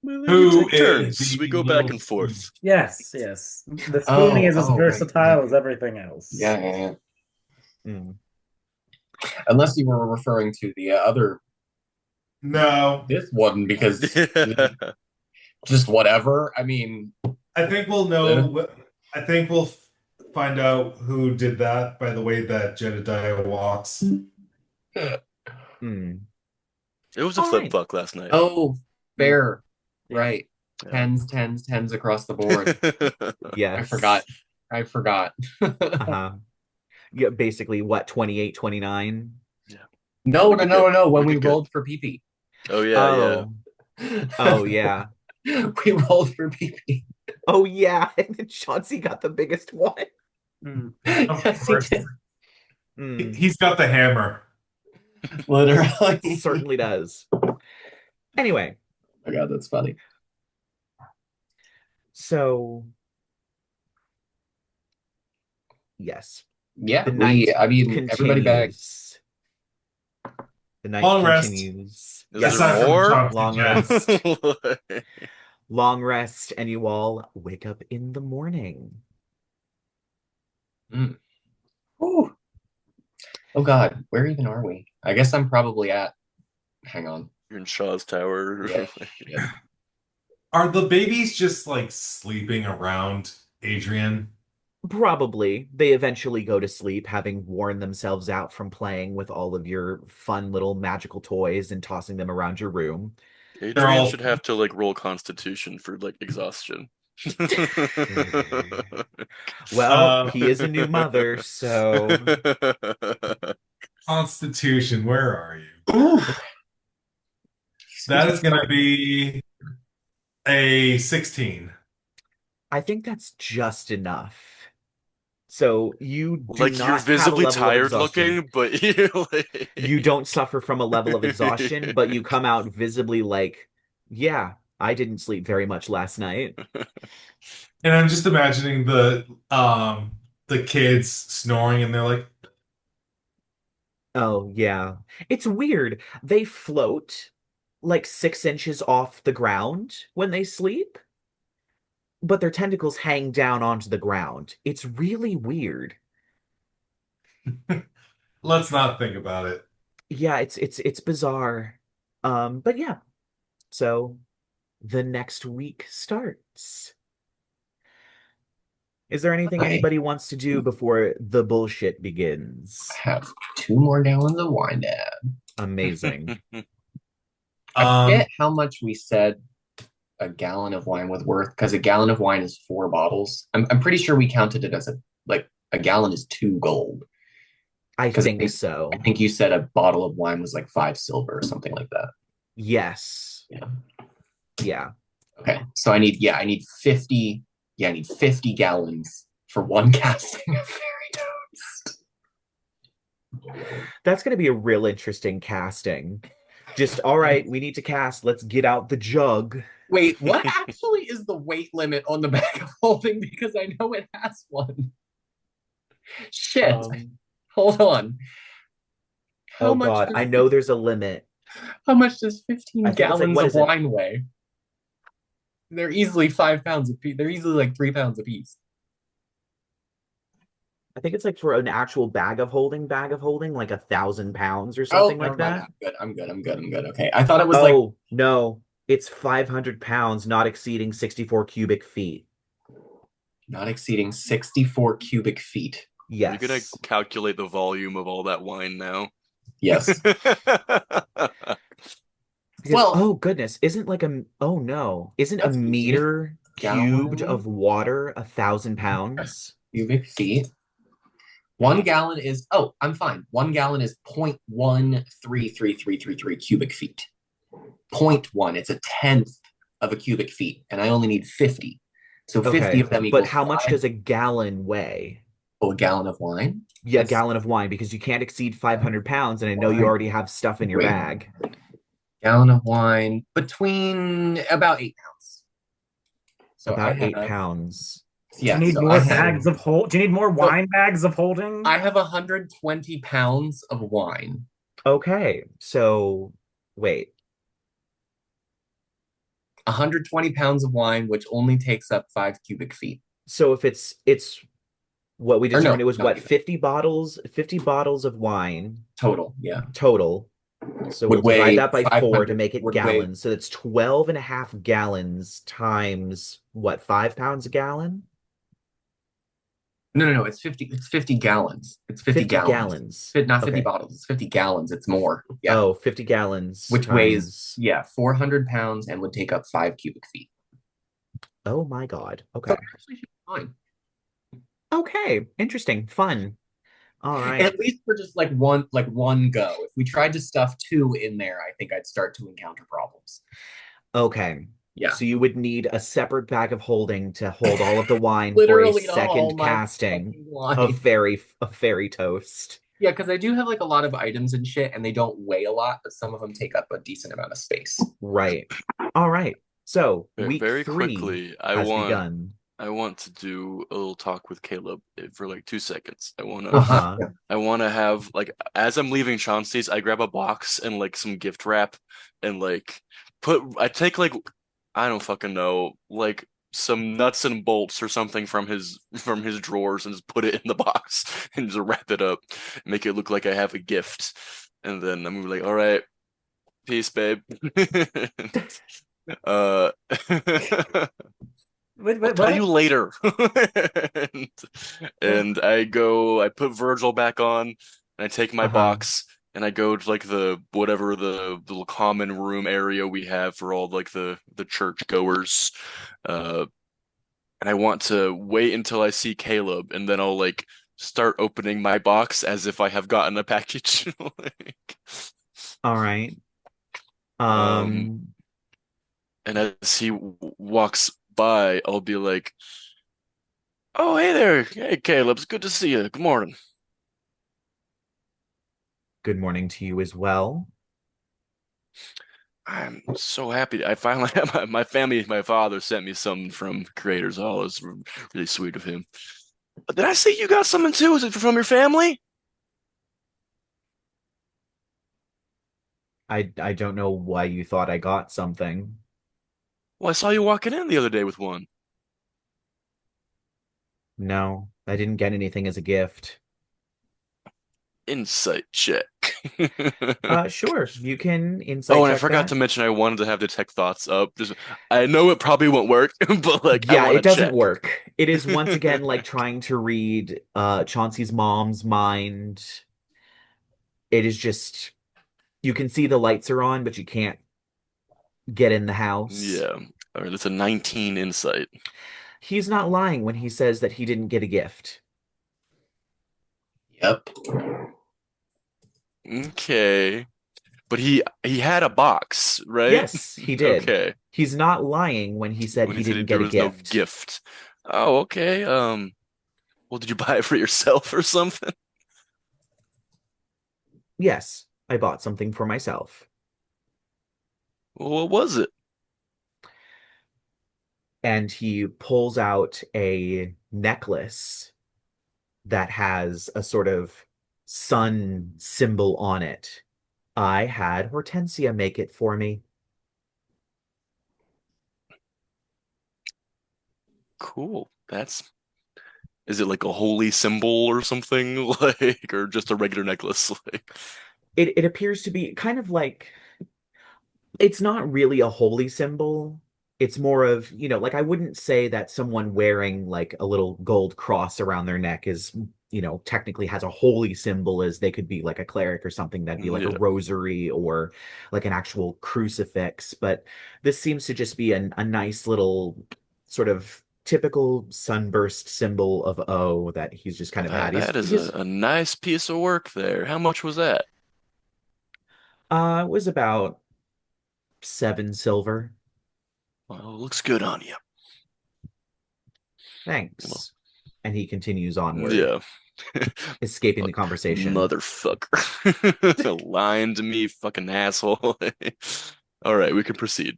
S5: We
S4: who
S5: take
S4: is
S5: turns.
S4: the
S5: We go back
S4: little
S5: and forth.
S3: Yes, yes. The Spoonie is as
S2: Oh, right,
S3: versatile as everything else.
S2: Yeah, yeah, yeah.
S1: mm,
S2: Unless you were referring to the other
S4: No,
S2: this one because just whatever. I mean,
S4: I think we'll know. I think we'll find out who did that by the way that Jedidiah walks.
S1: mm.
S5: It was a
S1: All
S5: flip
S1: right.
S5: fuck last night.
S2: oh, fair,
S3: Yeah.
S2: right?
S5: Yeah.
S2: Tens across the board.
S1: Yes.
S2: I forgot. I forgot.
S1: Uh-huh. Yeah, basically what, 28, 29?
S2: No,
S5: We
S2: no,
S5: did
S2: no,
S5: good.
S2: no. When
S5: We
S2: we
S5: did good.
S2: rolled for PP.
S5: Oh yeah, yeah.
S1: Oh yeah.
S2: We rolled for PP.
S1: Oh yeah. And then Chauncey got the biggest one.
S3: Hmm.
S4: Of
S2: Yes, he
S4: course,
S2: did.
S1: Mm,
S4: he's got the hammer.
S2: Literally.
S1: certainly does. Anyway,
S2: Oh my God, that's funny.
S1: so yes.
S2: Yeah,
S1: The night
S2: I mean, everybody back.
S1: continues. The night
S4: Long rest.
S1: continues.
S5: Is
S1: Yes.
S5: there
S4: Aside from
S5: more?
S4: Chauncey
S1: Long
S4: Jets.
S1: rest. Long rest, and you all wake up in the morning.
S2: Ooh. Oh God, where even are we? I guess I'm probably at. Hang on.
S5: You're in Shaw's Tower.
S2: Yeah. Yeah.
S4: Are the babies just like sleeping around Adrien?
S1: Probably. They eventually go to sleep, having worn themselves out from playing with all of your fun little magical toys and tossing them around your room.
S4: They're
S5: Adrien
S4: all
S5: should have to like roll Constitution for like exhaustion.
S1: Well,
S4: uh
S1: he is a new mother, so
S4: Constitution, where are you?
S2: Ooh, excuse
S4: That
S2: me.
S4: is gonna be a 16.
S1: I think that's just enough. So you do
S5: Like you're
S1: not have a
S5: visibly
S1: level of
S5: tired
S1: exhaustion.
S5: looking, but you're
S1: You
S5: like
S1: don't suffer from a level of exhaustion, but you come out visibly like, yeah, I didn't sleep very much last night.
S4: And I'm just imagining the kids snoring and they're like,
S1: Oh, yeah. It's weird. They float like 6 inches off the ground when they sleep, but their tentacles hang down onto the ground. It's really weird.
S4: let's not think about it.
S1: Yeah, it's bizarre. But yeah, so the next week starts. Is there anything
S2: I
S1: anybody wants to do before the bullshit begins?
S2: have 2 more gallons of wine to add.
S1: Amazing.
S2: I
S4: Um,
S2: forget how much we said a gallon of wine was worth because a gallon of wine is 4 bottles. I'm pretty sure we counted it as a gallon is 2 gold.
S1: I
S2: Because
S1: think
S2: I
S1: so.
S2: think you said a bottle of wine was like 5 silver or something like that.
S1: Yes.
S2: Yeah.
S1: Yeah.
S2: Okay. So I need 50. Yeah, I need 50 gallons for one casting of fairy toast.
S1: That's going to be a real interesting casting. Just, all right, we need to cast. Let's get out the jug.
S2: Wait, what actually is the weight limit on the bag of holding? Because I know it has one. Shit.
S1: Um,
S2: Hold on. How
S1: oh
S2: much
S1: God,
S2: does
S1: I know there's a limit.
S2: how much does 15
S1: I think it's like,
S2: gallons
S1: what
S2: of
S1: is it?
S2: wine weigh? They're easily 5 pounds a piece. They're easily like 3 pounds a piece.
S1: I think it's like for an actual bag of holding, like 1,000 pounds or
S2: Oh,
S1: something
S2: never
S1: like
S2: mind.
S1: that.
S2: I'm good. Okay. I thought it was like
S1: Oh, no, it's 500 pounds, not exceeding 64 cubic feet.
S2: not exceeding 64 cubic feet.
S5: Are you gonna
S1: Yes.
S5: calculate the volume of all that wine now?
S2: Yes.
S1: Because,
S2: Well,
S1: oh goodness, oh no, isn't a
S2: that's easy.
S1: meter cubed
S2: Gallon
S1: of water 1,000 pounds?
S2: cubic feet. 1 gallon is, oh, I'm fine. 1 gallon is 0.133333 cubic feet. Point one, it's a tenth of a cubic feet, and I only need 50. So 50
S1: Okay,
S2: of them
S1: but
S2: equals
S1: how much
S2: five.
S1: does a gallon weigh?
S2: Oh, a gallon of wine?
S1: Yeah, a
S2: That's
S1: gallon of wine, because you can't exceed 500 pounds, and I know you
S2: wine.
S1: already have stuff in your
S2: Wait,
S1: bag.
S2: gallon of wine between about 8 pounds. So I
S1: About eight
S2: have,
S1: pounds.
S3: Do you
S2: yeah,
S3: need
S2: so I
S3: more
S2: have,
S3: bags of hold? Do you need more
S2: so
S3: wine bags of holding?
S2: I have 120 pounds of wine.
S1: Okay, so wait.
S2: 120 pounds of wine, which only takes up 5 cubic feet.
S1: So if it's what we
S2: Or
S1: determined
S2: no,
S1: it was
S2: not
S1: what,
S2: even
S1: 50 bottles of wine
S2: total. Yeah.
S1: total. So we'll
S2: Would
S1: divide
S2: weigh
S1: that by four to
S2: 500,
S1: make it
S2: would weigh,
S1: gallons. So that's 12 and a half gallons times what, 5 pounds a gallon?
S2: no, it's 50 gallons. It's 50
S1: 50
S2: gallons.
S1: gallons.
S2: Not 50
S1: Okay.
S2: bottles, it's 50 gallons. It's more. Yeah.
S1: Oh, 50 gallons
S2: Which weighs,
S1: times.
S2: yeah, 400 pounds and would take up 5 cubic feet.
S1: Oh my God.
S2: So
S1: Okay.
S2: it actually should be fine.
S1: Okay. Interesting. Fun. All right.
S2: At least for just like one go. If we tried to stuff two in there, I think I'd start to encounter problems.
S1: Okay.
S2: Yeah.
S1: So you would need a separate bag of holding to hold all of the wine for a
S2: Literally all
S1: second
S2: my
S1: casting
S2: fucking wine.
S1: of fairy toast.
S2: Yeah, because I do have like a lot of items and shit, and they don't weigh a lot, but some of them take up a decent amount of space.
S1: Right. All right. So week
S5: Very
S1: 3
S5: quickly,
S1: has begun.
S5: I want to do a little talk with Caleb for like 2 seconds.
S1: Uh-huh.
S5: I wanna have like as I'm leaving Chauncey's, I grab a box and like some gift wrap and like I take like I don't fucking know, like some nuts and bolts or something from his drawers and just put it in the box and just wrap it up, make it look like I have a gift. And then I'm gonna be like, all right, peace, babe. uh I'll tell you
S3: What?
S5: later. and,
S3: Well,
S5: and I put Virgil back on, and I take my
S1: Uh-huh.
S5: box, and I go to like the whatever the little common room area we have for all like the church goers. Uh, and I want to wait until I see Caleb, and then I'll like start opening my box as if I have gotten a package. Like,
S1: All right.
S5: um,
S1: Um,
S5: and as he walks by, I'll be like, "Oh, hey there, hey Caleb, it's good to see you. Good morning."
S1: good morning to you as well.
S5: I'm so happy. I finally my family, my father sent me something from Creators Hall. It's really sweet of him. But did I say you got something too? Is it from your family?
S1: I don't know why you thought I got something.
S5: Well, I saw you walking in the other day with one.
S1: No, I didn't get anything as a gift.
S5: Insight check.
S1: Sure, you can
S5: Oh,
S1: insight
S5: and I
S1: check
S5: forgot to
S1: that.
S5: mention I wanted to have detect thoughts up. Just, I know it probably won't work, but like I
S1: Yeah,
S5: want
S1: it
S5: to
S1: doesn't
S5: check.
S1: work. It is once again like trying to read Chauncey's mom's mind. It is just you can see the lights are on, but you can't get in the house.
S5: Yeah. All right, that's a 19 insight.
S1: He's not lying when he says that he didn't get a gift.
S2: Yep.
S5: Okay. But he had a box, right?
S1: Yes, he did.
S5: Okay.
S1: He's not lying when he said
S5: When
S1: he
S5: he
S1: didn't
S5: said
S1: get
S5: there
S1: a
S5: was no
S1: gift.
S5: gift. Oh, okay. Well, did you buy it for yourself or something?
S1: Yes, I bought something for myself.
S5: Well, what was it?
S1: And he pulls out a necklace that has a sort of sun symbol on it. I had Hortensia make it for me.
S5: Cool. Is it like a holy symbol or something? Like, or just a regular necklace? Like,
S1: It appears to be kind of like it's not really a holy symbol. It's more of, like I wouldn't say that someone wearing like a little gold cross around their neck is, technically has a holy symbol as they could be like a cleric or something that'd be like a
S5: yeah.
S1: rosary or like an actual crucifix. But this seems to just be a nice little sort of typical sunburst symbol of O that he's just
S5: Well,
S1: kind of had.
S5: that is a nice piece of work there. How much was that?
S1: It was about 7 silver.
S5: Well, it looks good on you. Well,
S1: Thanks. And he continues onward,
S5: yeah.
S1: escaping the conversation.
S5: Motherfucker. Lying to me, fucking asshole. All right, we can proceed.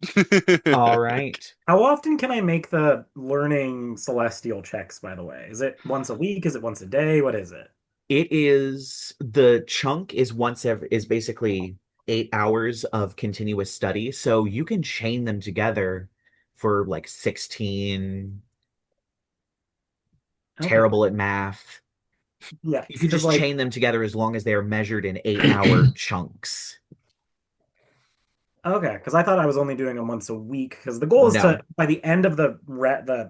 S1: All right.
S3: how often can I make the learning celestial checks, by the way? Is it once a week? Is it once a day? What is it?
S1: It is the chunk is once every is basically 8 hours of continuous study. So you can chain them together for like 16,
S3: Okay.
S1: terrible at math.
S3: Yeah,
S1: You can
S3: because
S1: just
S3: like
S1: chain them together as long as they are measured in 8 hour chunks.
S3: okay, because I thought I was only doing them once a week. Because the goal is to
S1: No,
S3: by the end of the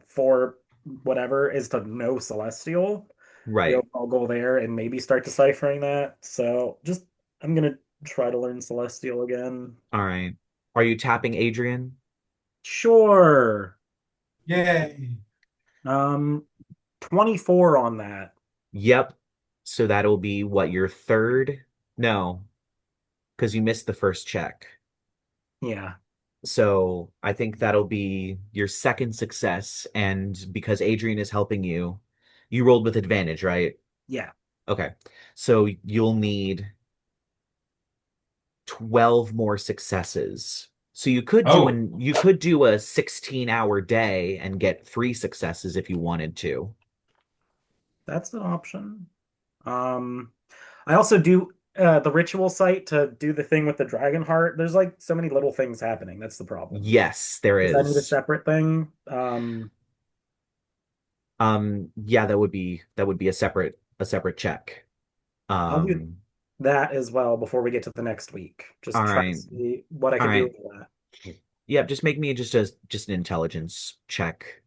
S3: four whatever is to know celestial. The
S1: right.
S3: overall goal there, and maybe start deciphering that. So just I'm gonna try to learn celestial again.
S1: All right. Are you tapping Adrien?
S3: Sure.
S4: Yay.
S3: 24 on that.
S1: Yep. So that'll be what, your third? No, because you missed the first check.
S3: Yeah.
S1: So I think that'll be your second success. And because Adrien is helping you, you rolled with advantage, right?
S3: Yeah.
S1: Okay. So you'll need 12 more successes. So
S4: Oh,
S1: you could do a 16-hour day and get 3 successes if you wanted to.
S3: That's an option. Um, I also do the ritual site to do the thing with the dragon heart. There's like so many little things happening. That's the problem.
S1: Yes, there
S3: Does that need a
S1: is.
S3: separate thing?
S1: Yeah, that would be a separate check.
S3: I'll do
S1: Um,
S3: that as well before we get to the next week.
S1: all
S3: Just try to
S1: right.
S3: see what I
S1: All
S3: can do
S1: right.
S3: with that.
S1: Yeah, just make me just an intelligence check.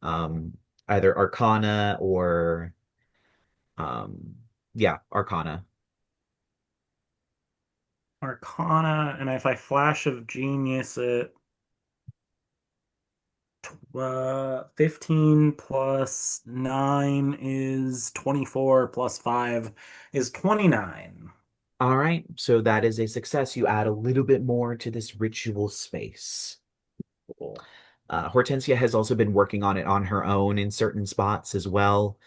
S1: Either Arcana or um yeah, Arcana.
S3: Arcana, and if I flash of genius it, 15 plus 9 is 24 plus 5 is 29.
S1: All right, so that is a success. You add a little bit more to this ritual space.
S3: Cool.
S1: Hortensia has also been working on it on her own in certain spots as well.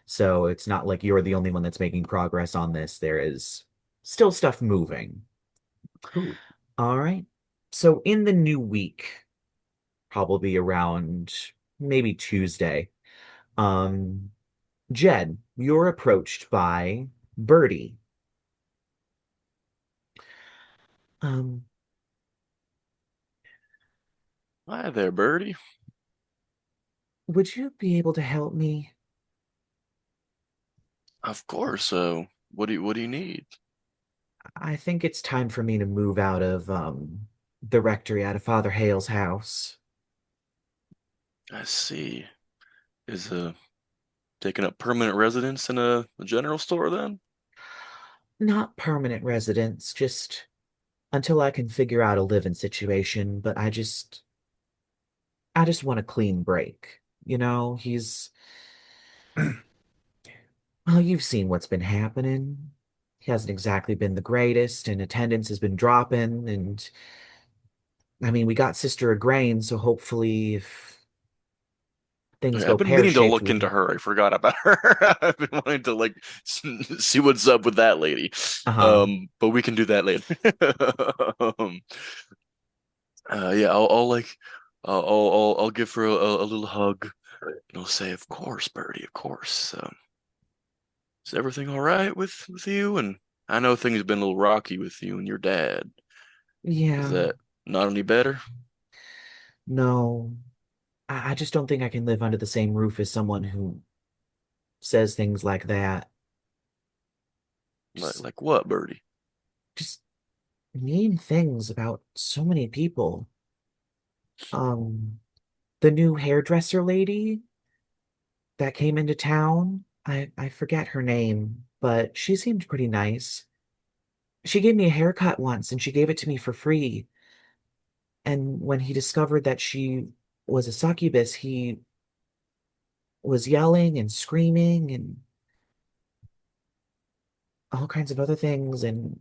S1: So it's not like you're the only one that's making progress on this. There is still stuff moving.
S3: Cool.
S1: All right. So in the new week, probably around maybe Tuesday, um, Jed, you're approached by Birdie. Um,
S5: Hi there, Birdie.
S1: would you be able to help me?
S5: Of course. What do you need?
S1: I think it's time for me to move out of the rectory, out of Father Hale's house.
S5: I see. Is taking up permanent residence in a general store then?
S1: Not permanent residence, just until I can figure out a living situation, but I just want a clean break. You know, he's well, you've seen what's been happening. He hasn't exactly been the greatest, and attendance has been dropping, and I mean, we got Sister Agrain, so hopefully if things
S5: Okay, I've
S1: go
S5: been meaning to
S1: pear-shaped,
S5: look
S1: we
S5: into
S1: can.
S5: her. I forgot about her. I've been wanting to like see what's up with that lady.
S1: Uh-huh.
S5: But we can do that later. um, yeah, I'll like, I'll give her a little hug, and I'll say, "Of course, Birdie, of course. Is everything all right with you?" And I know things have been a little rocky with you and your dad. Is
S1: Yeah,
S5: that not any better?
S1: no. I just don't think I can live under the same roof as someone who says things like that. Just
S5: Like what, Birdie?
S1: just mean things about so many people. Um, the new hairdresser lady that came into town, I forget her name, but she seemed pretty nice. She gave me a haircut once and she gave it to me for free. And when he discovered that she was a succubus, he was yelling and screaming and all kinds of other things. And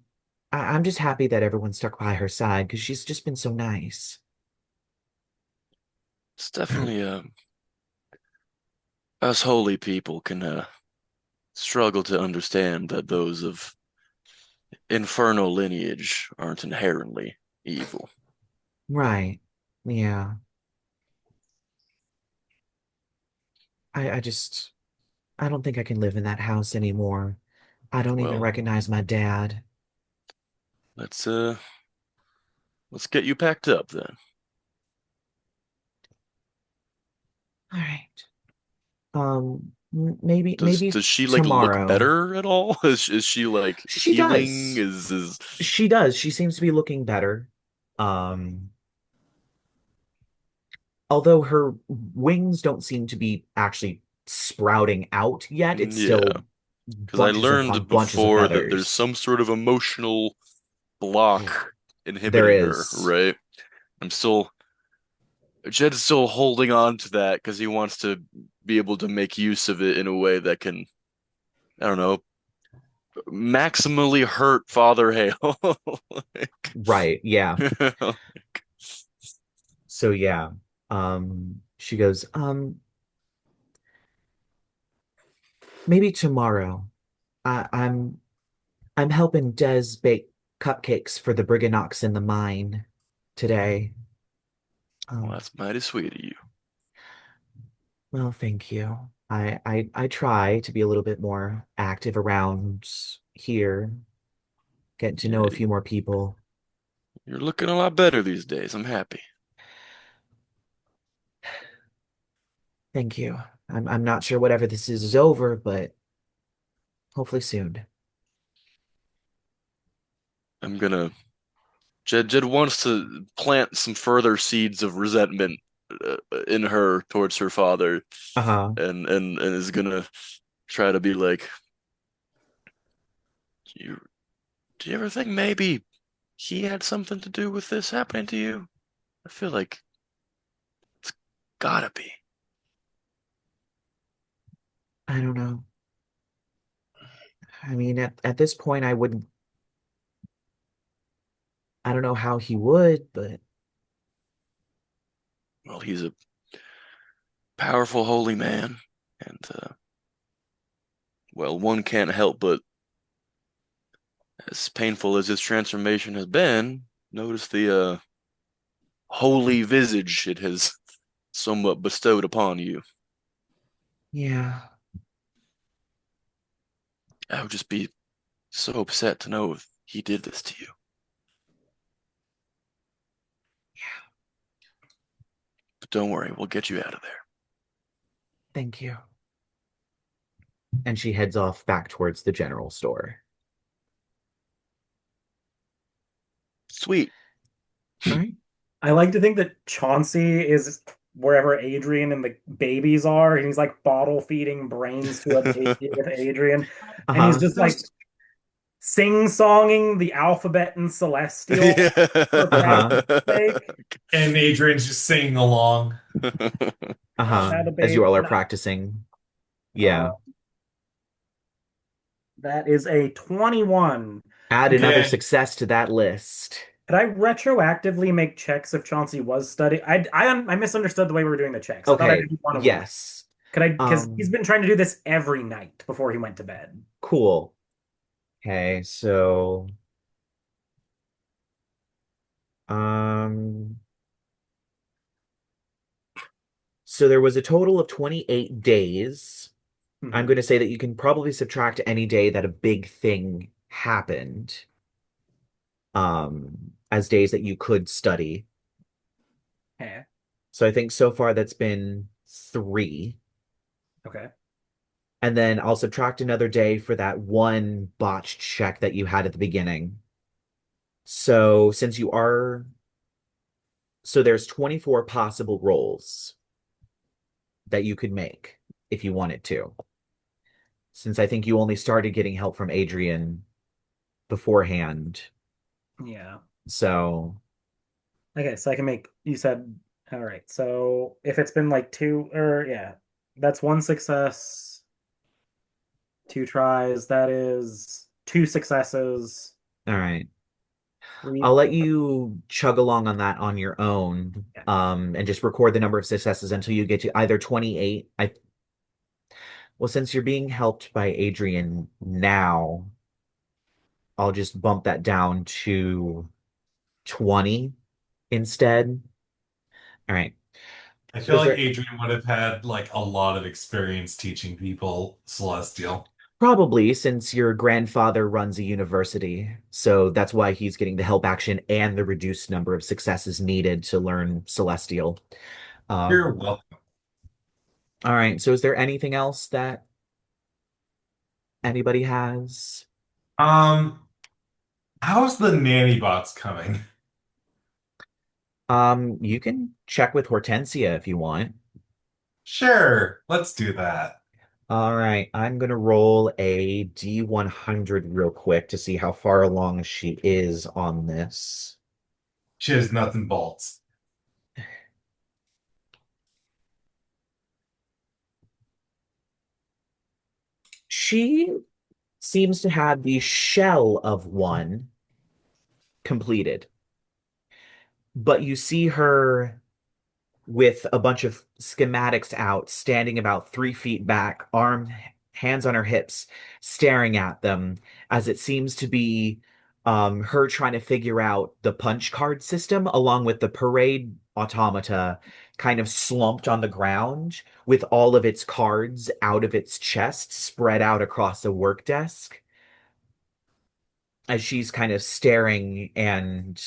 S1: I'm just happy that everyone stuck by her side because she's just been so nice.
S5: It's definitely us holy people can struggle to understand that those of infernal lineage aren't inherently evil.
S1: Right. Yeah. I just, I don't think I can live in that house anymore. I don't even
S5: Well,
S1: recognize my dad.
S5: let's uh let's get you packed up then.
S1: All right. Maybe
S5: Does she like look
S1: tomorrow.
S5: better at all? Is she like
S1: She
S5: healing?
S1: does.
S5: Is
S1: She does. She seems to be looking better. Um, although her wings don't seem to be actually sprouting out yet, it's
S5: yeah,
S1: still
S5: because I
S1: on
S5: learned
S1: bunches of
S5: before that there's
S1: feathers.
S5: some sort of emotional block
S1: There
S5: inhibiting her,
S1: is.
S5: right? I'm still Jed's still holding on to that because he wants to be able to make use of it in a way that can, I don't know, maximally hurt Father Hale.
S1: Right, yeah.
S5: Like,
S1: So yeah. She goes, maybe tomorrow. I'm helping Des bake cupcakes for the Briganox in the mine today.
S5: well,
S1: Um,
S5: that's mighty sweet of you.
S1: well, thank you. I try to be a little bit more active around here, getting to know a
S5: Yeah,
S1: few more people.
S5: you're looking a lot better these days. I'm happy.
S1: Thank you. I'm not sure whatever this is over, but hopefully soon.
S5: I'm gonna Jed wants to plant some further seeds of resentment in her towards her father,
S1: Uh-huh.
S5: and is gonna try to be like, you do you ever think maybe he had something to do with this happening to you? I feel like it's gotta be.
S1: I don't know. I mean, at this point, I don't know how he would, but
S5: Well, he's a powerful holy man, and well, one can't help but, as painful as his transformation has been, notice the holy visage it has somewhat bestowed upon you.
S1: yeah,
S5: I would just be so upset to know if he did this to you. But don't worry, we'll get you out of there.
S1: thank you. And she heads off back towards the general store.
S5: Sweet.
S1: All right.
S3: I like to think that Chauncey is wherever Adrien and the babies are, and he's like bottle feeding brains to a baby with Adrien, and he's
S1: Uh-huh.
S3: just like sing-songing the alphabet in Celestial for
S1: Uh-huh.
S3: practice sake.
S4: And Adrian's just singing along.
S1: Uh-huh.
S3: Had a
S1: As you
S3: baby.
S1: all are practicing.
S3: Uh,
S1: Yeah.
S3: that is a 21.
S1: Add another
S4: Okay.
S1: success to that list.
S3: Could I retroactively make checks if Chauncey was studying? I misunderstood the way we were doing the checks. I thought I
S1: Okay.
S3: did one of them.
S1: Yes.
S3: Could I? Because he's
S1: Um,
S3: been trying to do this every night before he went to bed.
S1: cool. Okay, so um so there was a total of 28 days. I'm
S3: Mhm.
S1: going to say that you can probably subtract any day that a big thing happened, as days that you could study.
S3: Okay.
S1: So I think so far that's been 3.
S3: Okay.
S1: And then I'll subtract another day for that one botched check that you had at the beginning. So since you are, so there's 24 possible rolls that you could make if you wanted to. Since I think you only started getting help from Adrien beforehand.
S3: Yeah.
S1: So,
S3: Okay. So I can make. You said. All right. So if it's been like two, or yeah, that's one success, two tries. That is two successes.
S1: all right.
S3: Three.
S1: I'll let you chug along on that on your own,
S3: Yeah.
S1: and just record the number of successes until you get to either 28. Well, since you're being helped by Adrien now, I'll just bump that down to 20 instead. All right.
S4: I
S1: So
S4: feel
S1: is
S4: like
S1: there
S4: Adrian would have had like a lot of experience teaching people Celestial.
S1: probably since your grandfather runs a university, so that's why he's getting the help action and the reduced number of successes needed to learn Celestial.
S4: You're
S1: Um,
S4: welcome.
S1: all right. So is there anything else that anybody has?
S4: Um, how's the nanny bots coming?
S1: You can check with Hortensia if you want.
S4: Sure, let's do that.
S1: All right, I'm gonna roll a D100 real quick to see how far along she is on this.
S4: She has nuts and bolts.
S1: She seems to have the shell of one completed, but you see her with a bunch of schematics out, standing about 3 feet back, hands on her hips, staring at them, as it seems to be her trying to figure out the punch card system, along with the parade automata kind of slumped on the ground with all of its cards out of its chest, spread out across a work desk as she's kind of staring and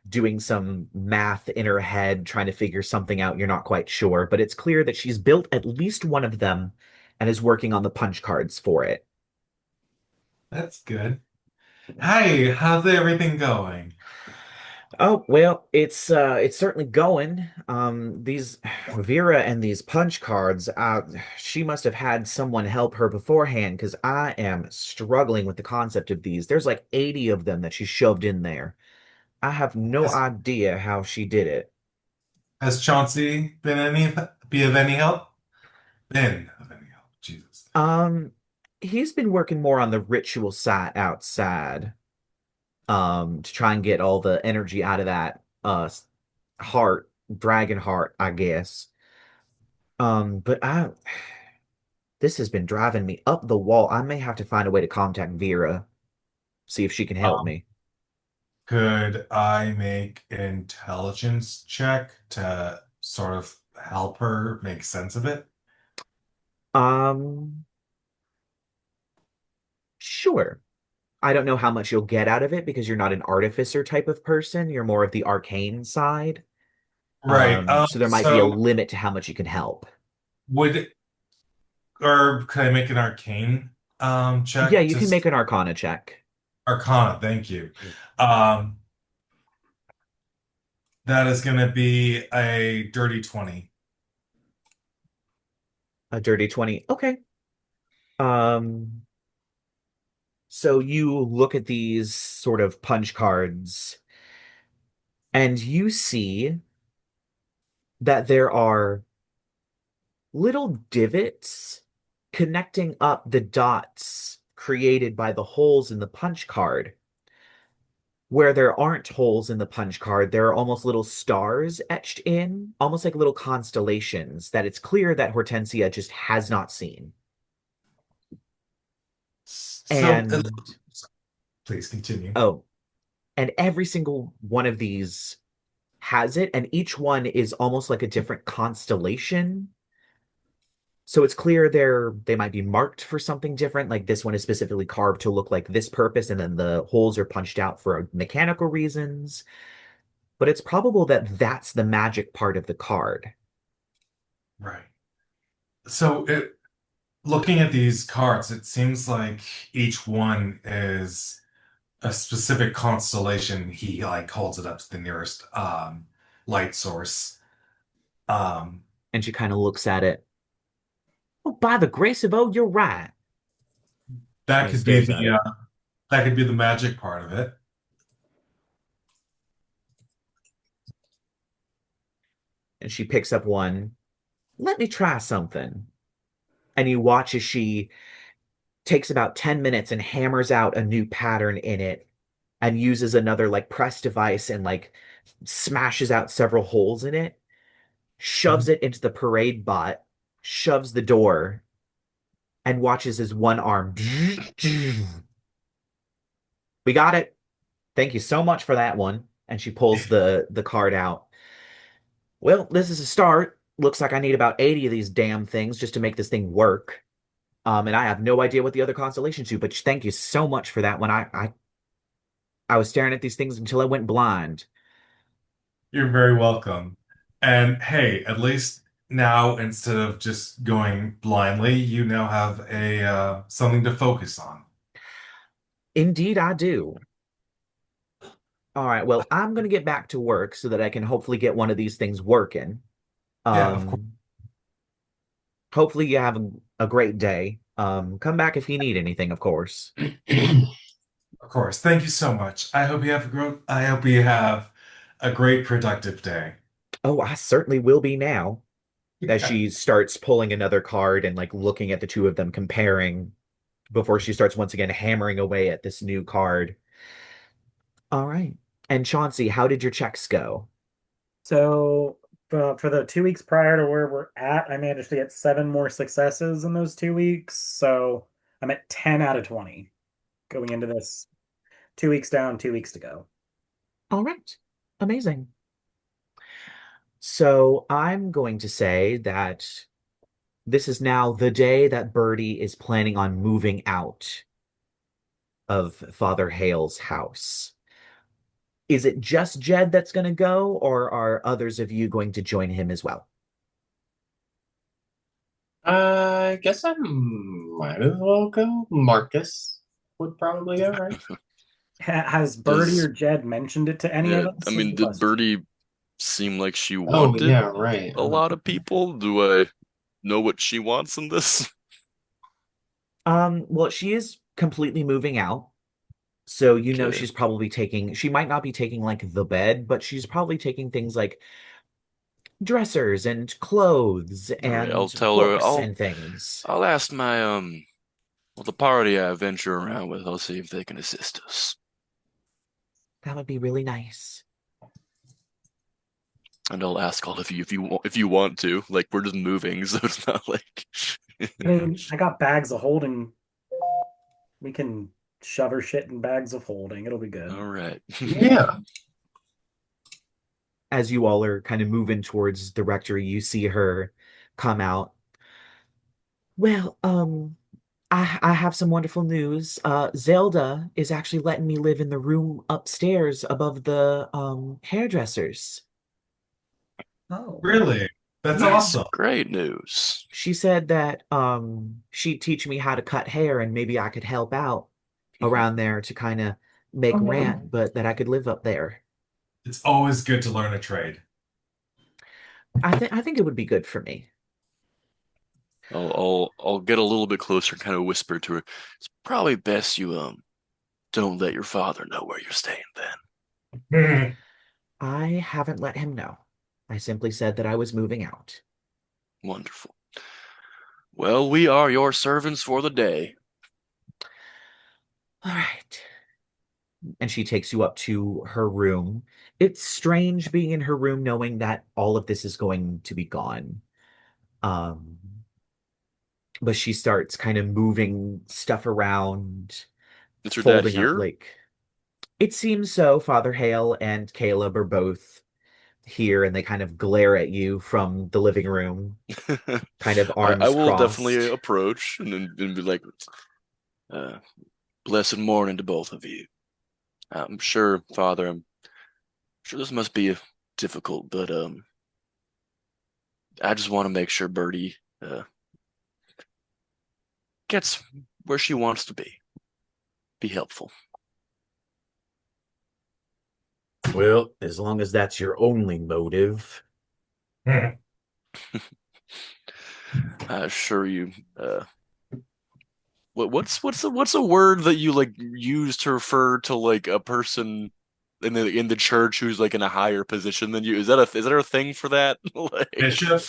S1: doing some math in her head, trying to figure something out. You're not quite sure, but it's clear that she's built at least one of them and is working on the punch cards for it.
S4: That's good. Hi, how's everything going?
S1: Oh, well, it's certainly going. These Vera and these punch cards, she must have had someone help her beforehand because I am struggling with the concept of these. There's like 80 of them that she shoved in there. I have no
S4: Has,
S1: idea how she did it.
S4: has Chauncey be of any help? Been of any help? Jesus.
S1: Um, he's been working more on the ritual side outside, to try and get all the energy out of that heart, dragon heart, I guess. But this has been driving me up the wall. I may have to find a way to contact Vera, see if she can help
S4: Um,
S1: me.
S4: could I make an intelligence check to sort of help her make sense of it?
S1: Um, sure. I don't know how much you'll get out of it because you're not an artificer type of person. You're more of the arcane side.
S4: Right.
S1: So there might be a
S4: So
S1: limit to how much you can help.
S4: would or could I make an arcane
S1: Yeah,
S4: check
S1: you
S4: to
S1: can make an Arcana check.
S4: Arcana? Thank you. Um, that is going to be a dirty 20.
S1: A dirty 20. Okay. Um, so you look at these sort of punch cards and you see that there are little divots connecting up the dots created by the holes in the punch card. Where there aren't holes in the punch card, there are almost little stars etched in, almost like little constellations that it's clear that Hortensia just has not seen.
S4: So
S1: And
S4: please continue.
S1: oh, and every single one of these has it, and each one is almost like a different constellation. So it's clear they might be marked for something different. Like this one is specifically carved to look like this purpose, and then the holes are punched out for mechanical reasons. But it's probable that that's the magic part of the card.
S4: Right. So looking at these cards, it seems like each one is a specific constellation. He like holds it up to the nearest light source. Um,
S1: And she kind of looks at it. Oh, by the grace of oh, you're right.
S4: that
S1: And
S4: could be
S1: stares at
S4: the
S1: it.
S4: that could be the magic part of it.
S1: And she picks up one. Let me try something. And you watch as she takes about 10 minutes and hammers out a new pattern in it and uses another like press device and like smashes out several holes in it, shoves
S4: Mhm.
S1: it into the parade bot, shoves the door, and watches his one arm. We got it. Thank you so much for that one. And she pulls the card out. Well, this is a start. Looks like I need about 80 of these damn things just to make this thing work. And I have no idea what the other constellations do, but thank you so much for that one. I was staring at these things until I went blind.
S4: You're very welcome. And hey, at least now instead of just going blindly, you now have a something to focus on.
S1: Indeed, I do. All right, well, I'm gonna get back to work so that I can hopefully get one of these things working.
S4: Yeah, of course.
S1: Um, hopefully you have a great day. Come back if you need anything, of course.
S4: Of course. Thank you so much. I hope you have a great productive day.
S1: Oh, I certainly will be now. As she starts pulling another card and like looking at the two of them, comparing before she starts once again hammering away at this new card. All right. And Chauncey, how did your checks go?
S3: So for the 2 weeks prior to where we're at, I managed to get 7 more successes in those 2 weeks. So I'm at 10 out of 20 going into this. 2 weeks down, 2 weeks to go.
S1: All right. Amazing. So I'm going to say that this is now the day that Birdie is planning on moving out of Father Hale's house. Is it just Jed that's going to go, or are others of you going to join him as well?
S2: I guess I might as well go. Marcus would probably go, right?
S3: Has Birdie or
S5: Does
S3: Jed mentioned it to any of
S5: yeah, I
S3: us? Is
S5: mean,
S3: the
S5: did
S3: question.
S5: Birdie seem like she
S2: Oh
S5: wanted
S2: yeah, right.
S5: a lot of people? Do I know what she wants in this?
S1: Well, she is completely moving out. So you know
S5: Okay.
S1: she's probably taking, she might not be taking like the bed, but she's probably taking things like dressers and clothes
S5: All right, I'll
S1: and
S5: tell her.
S1: books
S5: I'll
S1: and things.
S5: I'll ask my well, the party I venture around with. I'll see if they can assist us.
S1: That would be really nice.
S5: And I'll ask all of you if you want to. Like we're just moving, so it's not like
S3: I mean, I got bags of holding. We can shove her shit in bags of holding. It'll be good.
S5: all right.
S2: Yeah.
S1: As you all are kind of moving towards the rectory, you see her come out. Well, I have some wonderful news. Zelda is actually letting me live in the room upstairs above the hairdressers.
S3: Oh.
S4: Really? That's
S5: That's
S4: awesome.
S5: great news.
S1: She said that she'd teach me how to cut hair and maybe I could help out around there to kind of make rent, but that I could live up there.
S4: It's always good to learn a trade.
S1: I think it would be good for me.
S5: I'll get a little bit closer and kind of whisper to her. It's probably best you don't let your father know where you're staying then.
S1: I haven't let him know. I simply said that I was moving out.
S5: Wonderful. Well, we are your servants for the day.
S1: All right. And she takes you up to her room. It's strange being in her room knowing that all of this is going to be gone. Um, but she starts kind of moving stuff around,
S5: Is your dad
S1: folding up
S5: here?
S1: like it seems so. Father Hale and Caleb are both here and they kind of glare at you from the living room, kind of
S5: I
S1: arms
S5: will definitely
S1: crossed.
S5: approach and be like, uh, blessed morning to both of you. I'm sure, Father, I'm sure this must be difficult, but I just want to make sure Birdie gets where she wants to be. Be helpful.
S1: Well, as long as that's your only motive.
S5: I assure you. What's a word that you like use to refer to like a person in the church who's like in a higher position than you? Is that a thing for that? Like
S4: Bishop,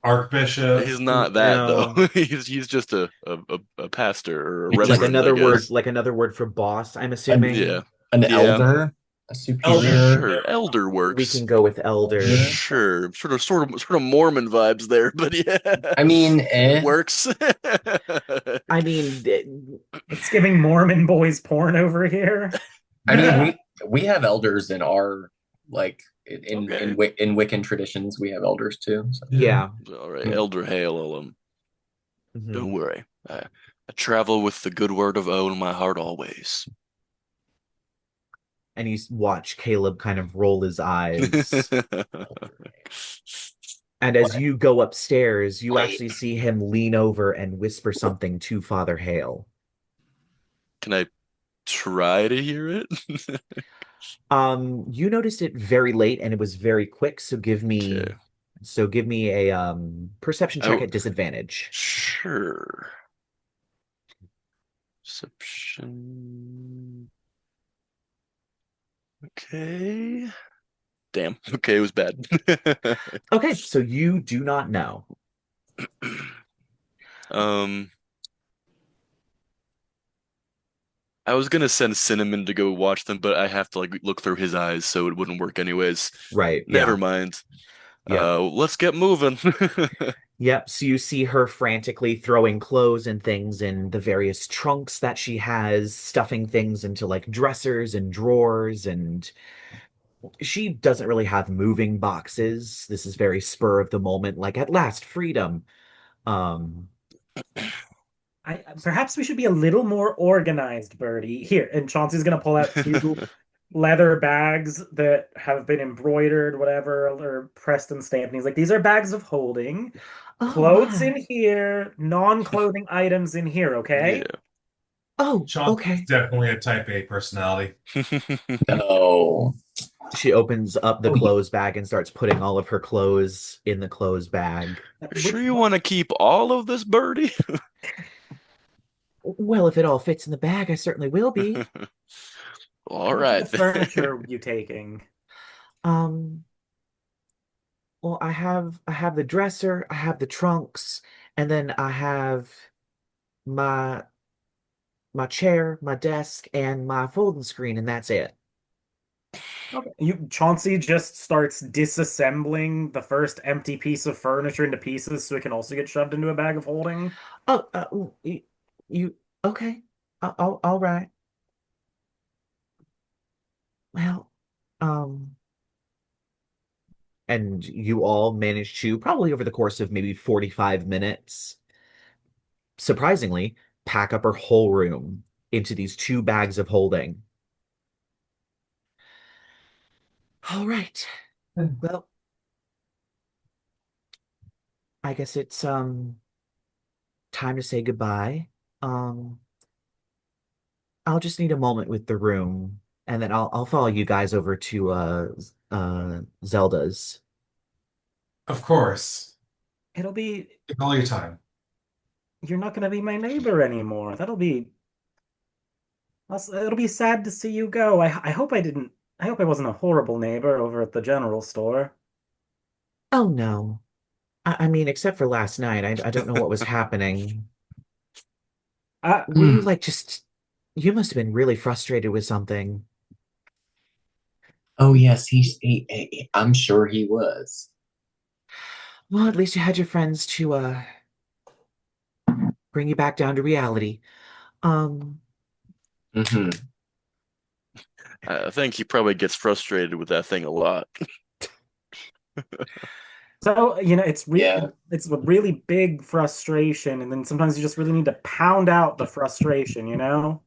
S4: Archbishop.
S5: he's not that though.
S1: No.
S5: He's just a pastor or a
S2: He's just
S5: reverend, I guess.
S1: Like another word for boss, I'm
S2: an,
S5: Yeah.
S1: assuming.
S2: an
S5: Yeah.
S2: elder, a
S4: Elder.
S2: superior.
S5: Sure. Elder
S1: We
S5: works.
S1: can go with elder.
S2: Yeah.
S5: Sure. Sort of Mormon vibes there, but yeah.
S2: I mean,
S5: It works.
S1: I mean,
S3: It's giving Mormon boys porn over here.
S2: I mean, we have elders in our like
S5: Okay.
S2: in Wiccan traditions. We have elders too. So.
S4: Yeah.
S1: yeah.
S5: All right, Elder Hale, don't
S1: Mhm.
S5: worry. I travel with the good word of O in my heart always.
S1: And you watch Caleb kind of roll his eyes. And as
S2: What?
S1: you go upstairs, you
S2: Wait.
S1: actually see him lean over and whisper something to Father Hale.
S5: Can I try to hear it?
S1: You noticed it very late and it was very quick,
S5: Okay.
S1: so give me a perception check
S5: Oh,
S1: at disadvantage.
S5: sure. Perception. Okay. Damn. Okay, it was bad.
S1: Okay, so you do not know.
S5: Um, I was gonna send Cinnamon to go watch them, but I have to like look through his eyes, so it wouldn't work anyways.
S1: Right,
S5: Never
S1: yeah.
S5: mind.
S1: Yep.
S5: Let's get moving.
S1: Yep. So you see her frantically throwing clothes and things in the various trunks that she has, stuffing things into like dressers and drawers, and she doesn't really have moving boxes. This is very spur of the moment, like at last, freedom. Um,
S3: Perhaps we should be a little more organized, Birdie. Here, and Chauncey's gonna pull out two leather bags that have been embroidered, whatever, or pressed and stamped. And he's like, "These are bags of holding.
S1: oh
S3: Clothes in
S1: my.
S3: here, non-clothing items in here,
S5: Yeah.
S3: okay?"
S1: Oh,
S4: Chauncey's
S1: okay.
S4: definitely a type A personality.
S2: No.
S1: She opens up the
S2: Oh, yeah.
S1: clothes bag and starts putting all of her clothes in the clothes bag.
S5: Sure
S3: Which
S5: you
S3: one?
S5: want to keep all of this, Birdie?
S1: Well, if it all fits in the bag, I certainly will be.
S5: All
S3: Which of
S5: right
S3: the
S5: then.
S3: furniture are you taking?
S1: Um, well, I have the dresser, I have the trunks, and then I have my my chair, my desk, and my folding screen, and that's it.
S3: Okay. Chauncey just starts disassembling the first empty piece of furniture into pieces so it can also get shoved into a bag of holding.
S1: Oh, you okay? All right. Well, um, and you all managed to probably over the course of maybe 45 minutes, surprisingly, pack up her whole room into these two bags of holding. All right. Well, I guess it's time to say goodbye. Um, I'll just need a moment with the room, and then I'll follow you guys over to Zelda's.
S4: Of course.
S3: It'll be,
S4: Take all your time.
S3: you're not going to be my neighbor anymore. It'll be sad to see you go. I hope I wasn't a horrible neighbor over at the general store.
S1: Oh no. I mean, except for last night, I don't know what was happening. Were you
S2: Hmm.
S1: like just you must have been really frustrated with something.
S2: Oh, yes, I'm sure he was.
S1: Well, at least you had your friends to bring you back down to reality. Um,
S2: Hmm.
S5: I think he probably gets frustrated with that thing a lot.
S3: So,
S2: Yeah,
S3: it's a really big frustration, and then sometimes you just really need to pound out the frustration, you know?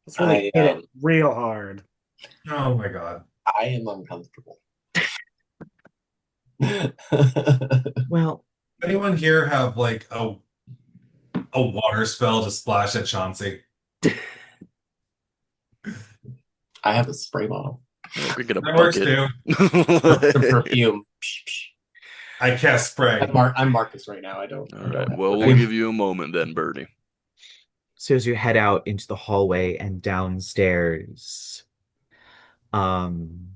S3: Just really
S2: I
S3: hit it real hard.
S4: Oh my God.
S2: I am uncomfortable.
S1: well,
S4: Anyone here have like a water spell to splash at Chauncey?
S2: I have a spray bottle.
S5: I could get a
S4: That works
S5: bucket.
S4: too.
S2: Some perfume.
S4: I cast spray.
S2: I'm Marcus right now.
S5: All
S2: I don't
S5: right.
S2: have
S5: Well, we'll
S2: perfume.
S5: give you a moment then, Birdie.
S1: so as you head out into the hallway and downstairs, um,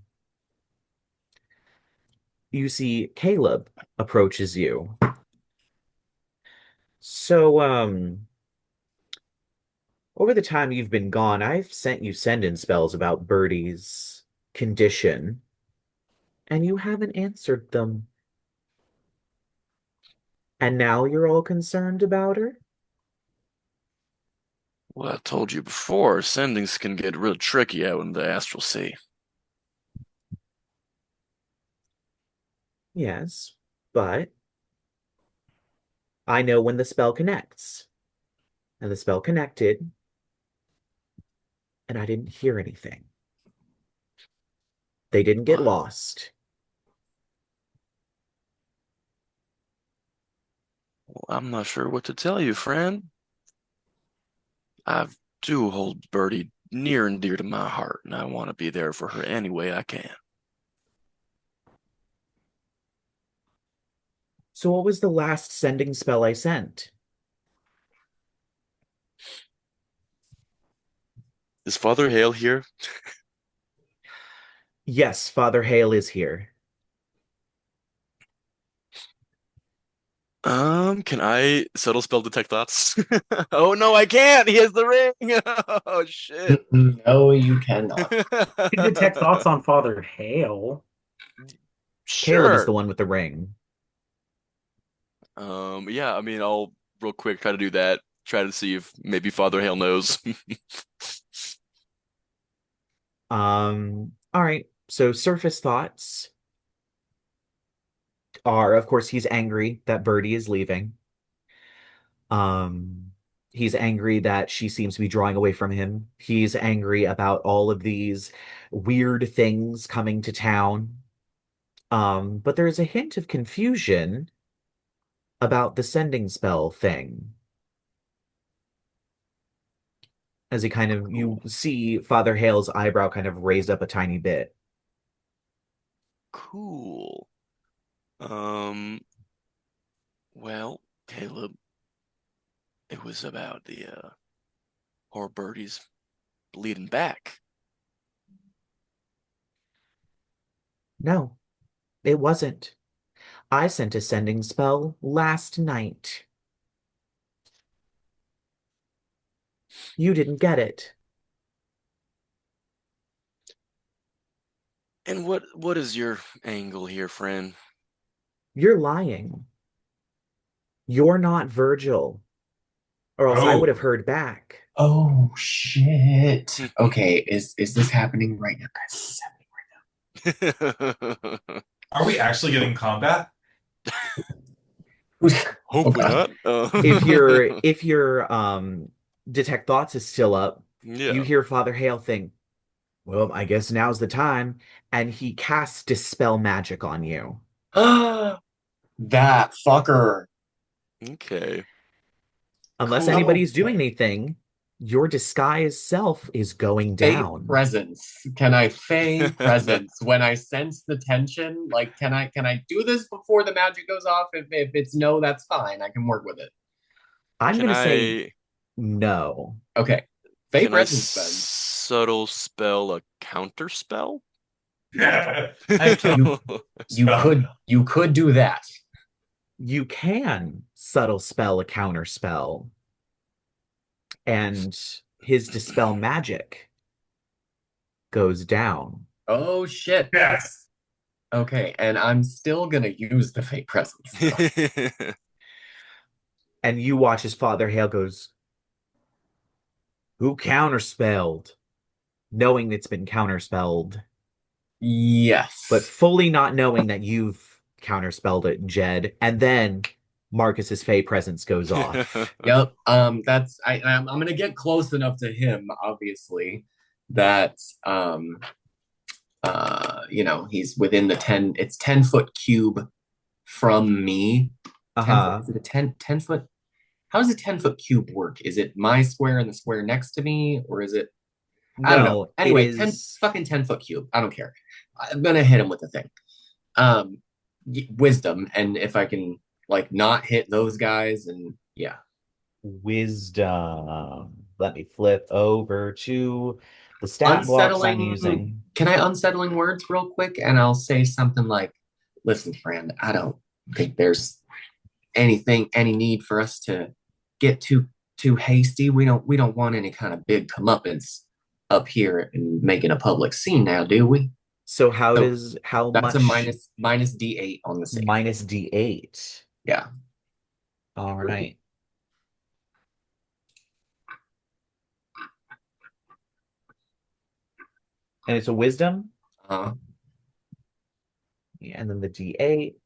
S1: you see Caleb approaches you. So, over the time you've been gone, I've sent you send-in spells about Birdie's condition, and you haven't answered them. And now you're all concerned about her?
S5: Well, I told you before, sendings can get real tricky out in the astral sea.
S1: Yes, but I know when the spell connects. And the spell connected, and I didn't hear anything. They didn't get
S5: Well,
S1: lost.
S5: I'm not sure what to tell you, friend. I do hold Birdie near and dear to my heart, and I want to be there for her any way I can.
S1: So what was the last sending spell I sent?
S5: Is Father Hale here?
S1: Yes, Father Hale is here.
S5: Can I subtle spell detect thoughts? Oh no, I can't. He has the ring. Oh shit.
S2: No, you cannot.
S3: You can detect thoughts on Father Hale.
S1: Caleb is the
S5: Sure.
S1: one with the ring.
S5: Yeah, I mean, I'll real quick try to do that. Try to see if maybe Father Hale knows.
S1: All right. So surface thoughts are, of course, he's angry that Birdie is leaving. Um, he's angry that she seems to be drawing away from him. He's angry about all of these weird things coming to town. But there is a hint of confusion about the sending spell thing. as he kind of, you see Father Hale's eyebrow kind of raised up a tiny bit.
S5: Cool. Um, well, Caleb, it was about the poor birdies bleeding back.
S1: No, it wasn't. I sent a sending spell last night. You didn't get it.
S5: And what is your angle here, friend?
S1: You're lying. You're not Virgil, or else I would have
S4: Oh,
S1: heard back.
S2: Oh shit. Okay, is this happening right now, guys? Is this
S4: are we actually getting combat?
S2: happening? Oh
S5: Hopefully
S2: god.
S5: not.
S1: If your detect thoughts is still up, you
S5: Yeah.
S1: hear Father Hale think, well, I guess now's the time, and he casts Dispel Magic on you.
S2: That fucker.
S5: Okay.
S1: Unless
S5: Cool.
S1: anybody's doing anything, your disguise self is going
S2: Fey
S1: down.
S2: presence. Can I fey presence when I sense the tension? Like, can I do this before the magic goes off? If it's no, that's fine. I can work with it.
S1: I'm
S5: Can
S1: going to say
S5: I
S1: no.
S2: Okay. Fey
S5: can I
S2: presence then.
S5: subtle spell a counter spell?
S4: I can't spell.
S2: You could do that.
S1: You can subtle spell a counter spell, and his Dispel Magic goes down.
S2: Oh shit.
S4: Yes.
S2: Okay, and I'm still gonna use the fey presence though.
S1: And you watch as Father Hale goes, who counterspelled? Knowing it's been counterspelled, but
S2: Yes.
S1: fully not knowing that you've counterspelled it, Jed. And then Marcus's Fey presence goes off.
S2: Yep. I'm gonna get close enough to him, obviously, that he's within the 10, it's 10-foot cube from me. 10 foot,
S1: Uh-huh.
S2: is it a 10 foot? How does a 10-foot cube work? Is it my square and the square next to me, or is it, I don't know.
S1: No, it
S2: Anyway, 10
S1: is.
S2: fucking 10-foot cube. I don't care. I'm gonna hit him with the thing. Um Wisdom, and if I can like not hit those guys, and yeah.
S1: Wisdom. Let me flip over to the stat blocks I'm
S2: Unsettling,
S1: using.
S2: can I unsettling words real quick? And I'll say something like, listen, friend, I don't think there's any need for us to get too hasty. We don't want any kind of big comeuppance up here and making a public scene now, do we?
S1: So
S2: So
S1: how
S2: that's a
S1: much
S2: minus D8 on the save.
S1: minus D8?
S2: Yeah.
S1: All right. And it's a wisdom,
S2: Uh,
S1: yeah, and then the D8.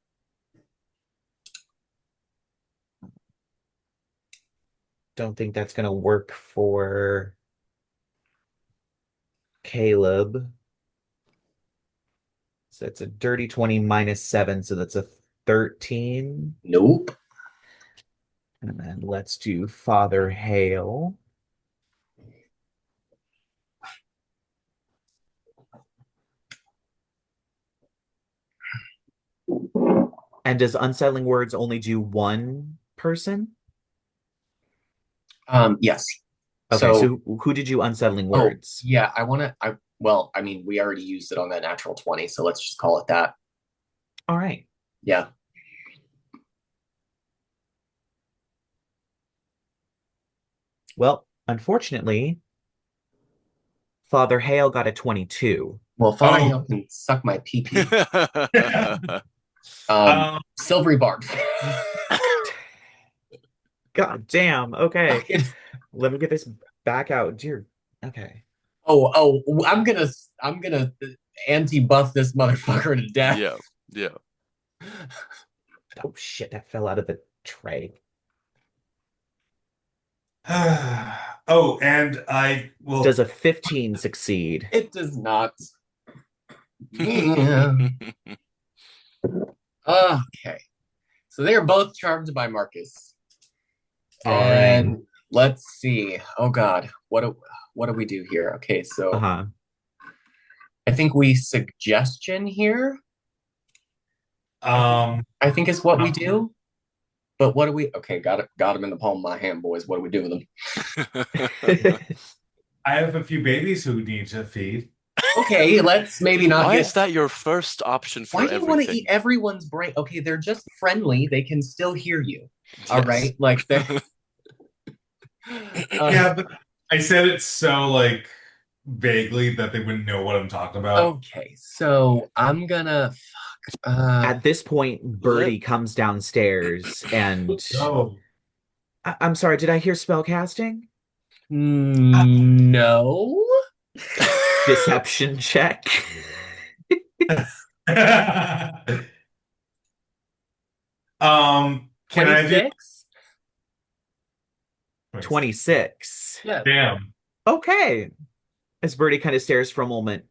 S1: Don't think that's gonna work for Caleb. So it's a dirty 20 minus 7, so that's a 13.
S2: nope.
S1: And then let's do Father Hale. And does Unsettling Words only do one person?
S2: Yes.
S1: Okay,
S2: So,
S1: so who did you Unsettling
S2: oh
S1: Words?
S2: yeah, well, I mean, we already used it on that natural 20, so let's just call it that.
S1: All right.
S2: Yeah.
S1: Well, unfortunately, Father Hale got a 22.
S2: Well, Father Hale
S4: Oh.
S2: can suck my pee pee.
S4: Um,
S2: Silvery barbs.
S1: God damn. Okay. Let me get this back out. Dear. Okay.
S2: I'm gonna anti-buff this motherfucker to death.
S5: Yeah, yeah.
S1: Oh shit, that fell out of the tray.
S4: oh, and I will.
S1: Does a 15 succeed?
S2: It does not. Yeah. Okay. So they are both charmed by Marcus.
S1: All
S2: And
S1: right.
S2: let's see. Oh God, what do we do here? Okay, so
S1: Uh-huh.
S2: I think we suggestion here.
S4: Um,
S2: I think is what we do. But what do we? Okay, got him in the palm of my hand, boys. What do we do with him?
S4: I have a few babies who need to feed.
S2: Okay, let's maybe not
S5: Why
S2: get.
S5: is that your first option for
S2: Why do you want to
S5: everything?
S2: eat everyone's brain? Okay, they're just friendly. They can still hear you. All
S5: Yes.
S2: right, like they.
S4: Yeah, but I said it so like vaguely that they wouldn't know what I'm talking about.
S2: Okay, so I'm gonna.
S1: At this point, Birdie comes downstairs and
S4: Oh,
S1: I'm sorry, did I hear spell casting?
S2: No.
S1: Deception check.
S4: Can I do
S2: 26?
S1: 26.
S2: Yeah.
S4: Damn.
S1: Okay. As Birdie kind of stares for a moment.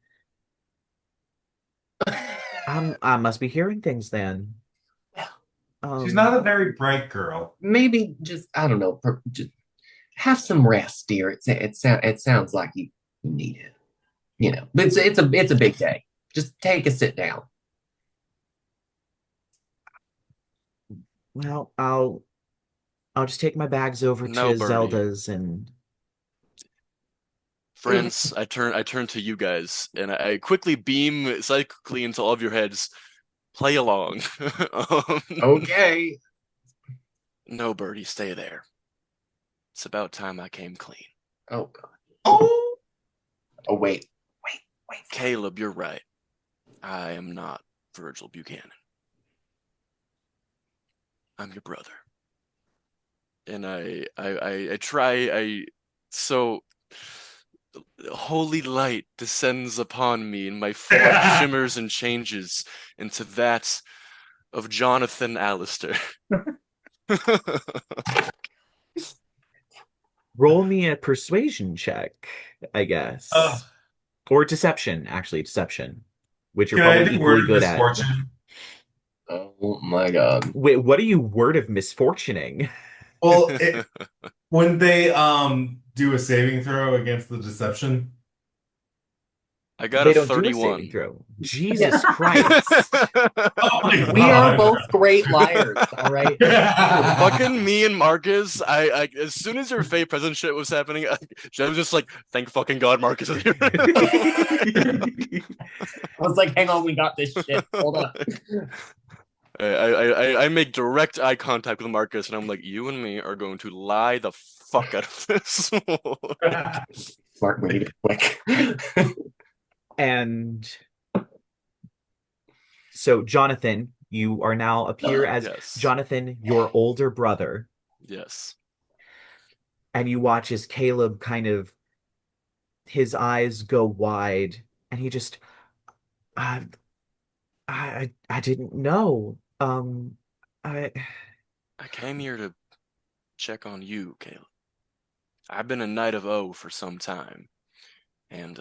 S1: I must be hearing things then.
S4: She's not a very bright girl.
S2: Maybe just I don't know. Just have some rest, dear. It sounds like you need it. You know, but it's a big day. Just take a sit down.
S1: Well, I'll just take my bags over
S5: No,
S1: to
S5: Birdie.
S1: Zelda's and
S5: Friends, I turn to you guys, and I quickly beam psychically into all of your heads. Play along.
S2: Okay.
S5: No, Birdie, stay there. It's about time I came clean.
S2: Oh God.
S4: Oh,
S2: Oh wait.
S5: Caleb, you're right. I am not Virgil Buchanan. I'm your brother. And so holy light descends upon me, and my form shimmers and changes into that of Jonathan Alastor.
S1: roll me a persuasion check, I guess. Or deception, actually, deception, which you're
S4: can I
S1: probably
S4: do word
S1: equally
S4: of
S1: good at.
S4: misfortune?
S2: Oh my God.
S1: Wait, what are you word of misfortuning?
S4: Well, when they do a saving throw against the deception.
S5: I got
S1: They
S5: a
S1: don't do a saving
S5: 31.
S1: throw. Jesus Christ.
S4: Oh my
S2: We are
S4: God.
S2: both great liars. All right.
S5: Fucking me and Marcus, I as soon as your fate present shit was happening, I was just like, thank fucking God Marcus is here.
S2: I was like, hang on, we got this shit. Hold on.
S5: I make direct eye contact with Marcus, and I'm like, you and me are going to lie the fuck out of this.
S2: Smart way to quick.
S1: And so, Jonathan, you are now appear as
S5: Yes.
S1: Jonathan, your older brother,
S5: Yes.
S1: and you watch as Caleb kind of his eyes go wide, and he just, I, I didn't know. I,
S5: I came here to check on you, Caleb. I've been a Knight of O for some time, and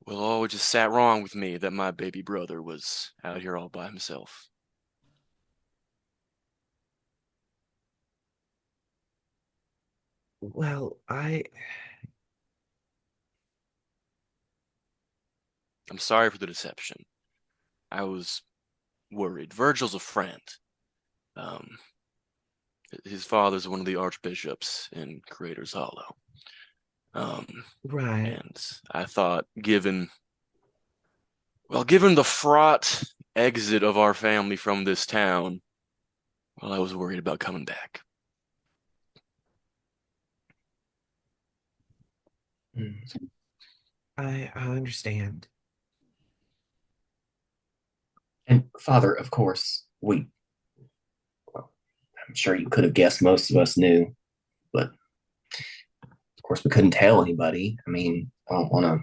S5: well, oh, it just sat wrong with me that my baby brother was out here all by himself.
S1: well,
S5: I'm sorry for the deception. I was worried. Virgil's a friend. Um, his father's one of the archbishops in Creator's Hollow.
S1: right.
S5: And I thought, given the fraught exit of our family from this town, well, I was worried about coming back.
S1: I understand.
S2: And Father, of course, well, I'm sure you could have guessed most of us knew, but of course we couldn't tell anybody. I mean, I don't want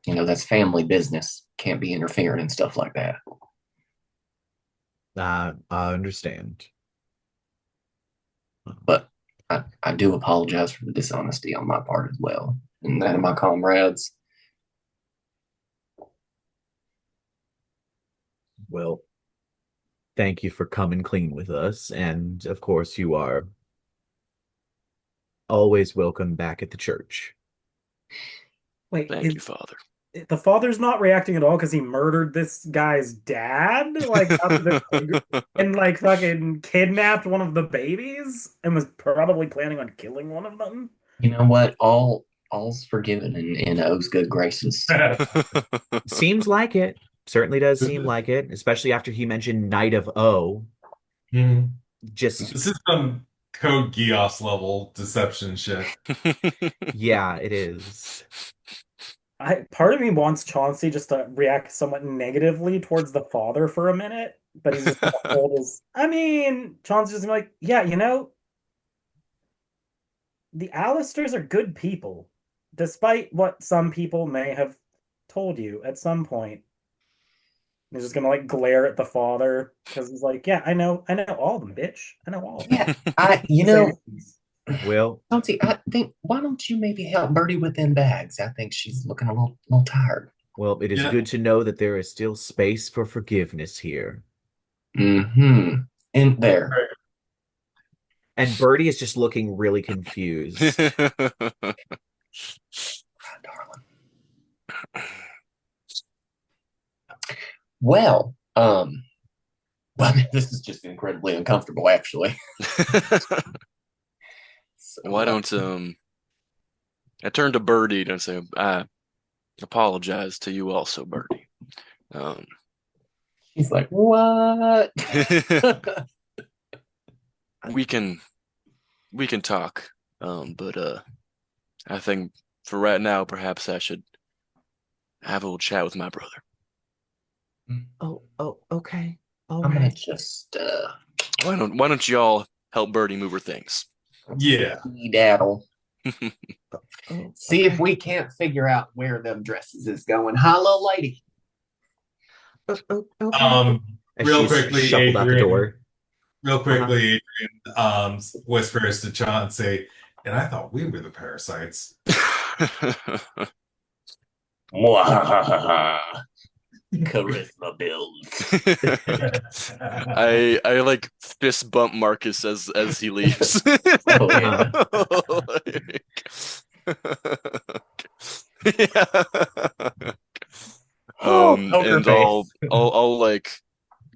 S2: to, that's family business. Can't be interfering and stuff like that.
S1: I understand.
S2: But I do apologize for the dishonesty on my part as well, and that of my comrades.
S1: Well, thank you for coming clean with us, and of course, you are always welcome back at the church.
S3: Wait,
S5: Thank you, Father.
S3: the father's not reacting at all because he murdered this guy's dad, like after and like fucking kidnapped one of the babies and was probably planning on killing one of them.
S2: You know what? All's forgiven in O's good graces.
S1: Seems like it. Certainly does seem like it, especially after he mentioned Knight of O.
S4: Mhm.
S1: Just,
S4: This is some Code Geass level deception shit.
S1: yeah, it is.
S3: Part of me wants Chauncey just to react somewhat negatively towards the father for a minute, but he's just gonna hold his. I mean, Chauncey's just gonna be like, yeah, the Alistors are good people, despite what some people may have told you at some point. He's just gonna like glare at the father because he's like, yeah, I know all of them, bitch. I know all of them.
S2: Yeah, you
S3: Say
S2: know,
S3: your piece.
S1: Well,
S2: Chauncey, I think why don't you maybe help Birdie with them bags? I think she's looking a little tired.
S1: well, it is
S4: Yeah.
S1: good to know that there is still space for forgiveness here.
S2: Mm-hmm. In there.
S1: And Birdie is just looking really confused.
S2: Darling. Well, well, this is just incredibly uncomfortable, actually. So,
S5: Why don't I turn to Birdie and say, I apologize to you also, Birdie.
S2: he's like, what?
S5: we can talk. But I think for right now, perhaps I should have a little chat with my brother.
S1: Oh, okay. All
S2: I'm gonna
S1: right.
S2: just
S5: Why don't y'all help Birdie move her things?
S4: Yeah.
S2: daddle.
S1: Oh,
S2: See if
S1: okay.
S2: we can't figure out where them dresses is going. Hello, lady.
S1: Okay. As
S4: Real
S1: she's
S4: quickly,
S1: shuffled out the
S4: Adrian.
S1: door.
S4: Real
S1: Uh-huh.
S4: quickly, Adrian whispers to Chauncey, and I thought we were the parasites.
S2: Charisma builds.
S5: I like fist bump Marcus as he leaves.
S2: Oh yeah.
S5: Yeah.
S2: Oh, poker
S5: And
S2: face.
S5: I'll like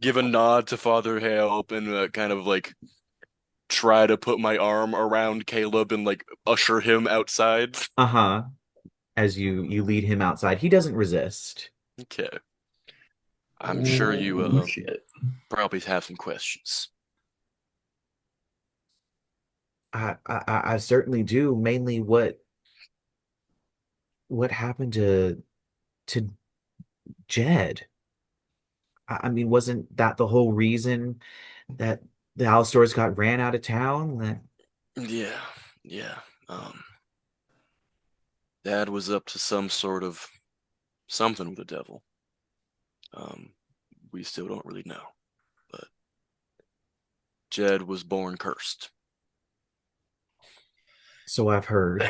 S5: give a nod to Father Hale and kind of like try to put my arm around Caleb and like usher him outside.
S1: Uh-huh. As you lead him outside. He doesn't resist.
S5: Okay. I'm sure you
S2: Oh shit.
S5: probably have some questions.
S1: I certainly do. Mainly what happened to Jed? I mean, wasn't that the whole reason that the Alastors got ran out of town? That
S5: Yeah, yeah. Um, Dad was up to some sort of something with the devil. Um, we still don't really know, but Jed was born cursed.
S1: so I've heard.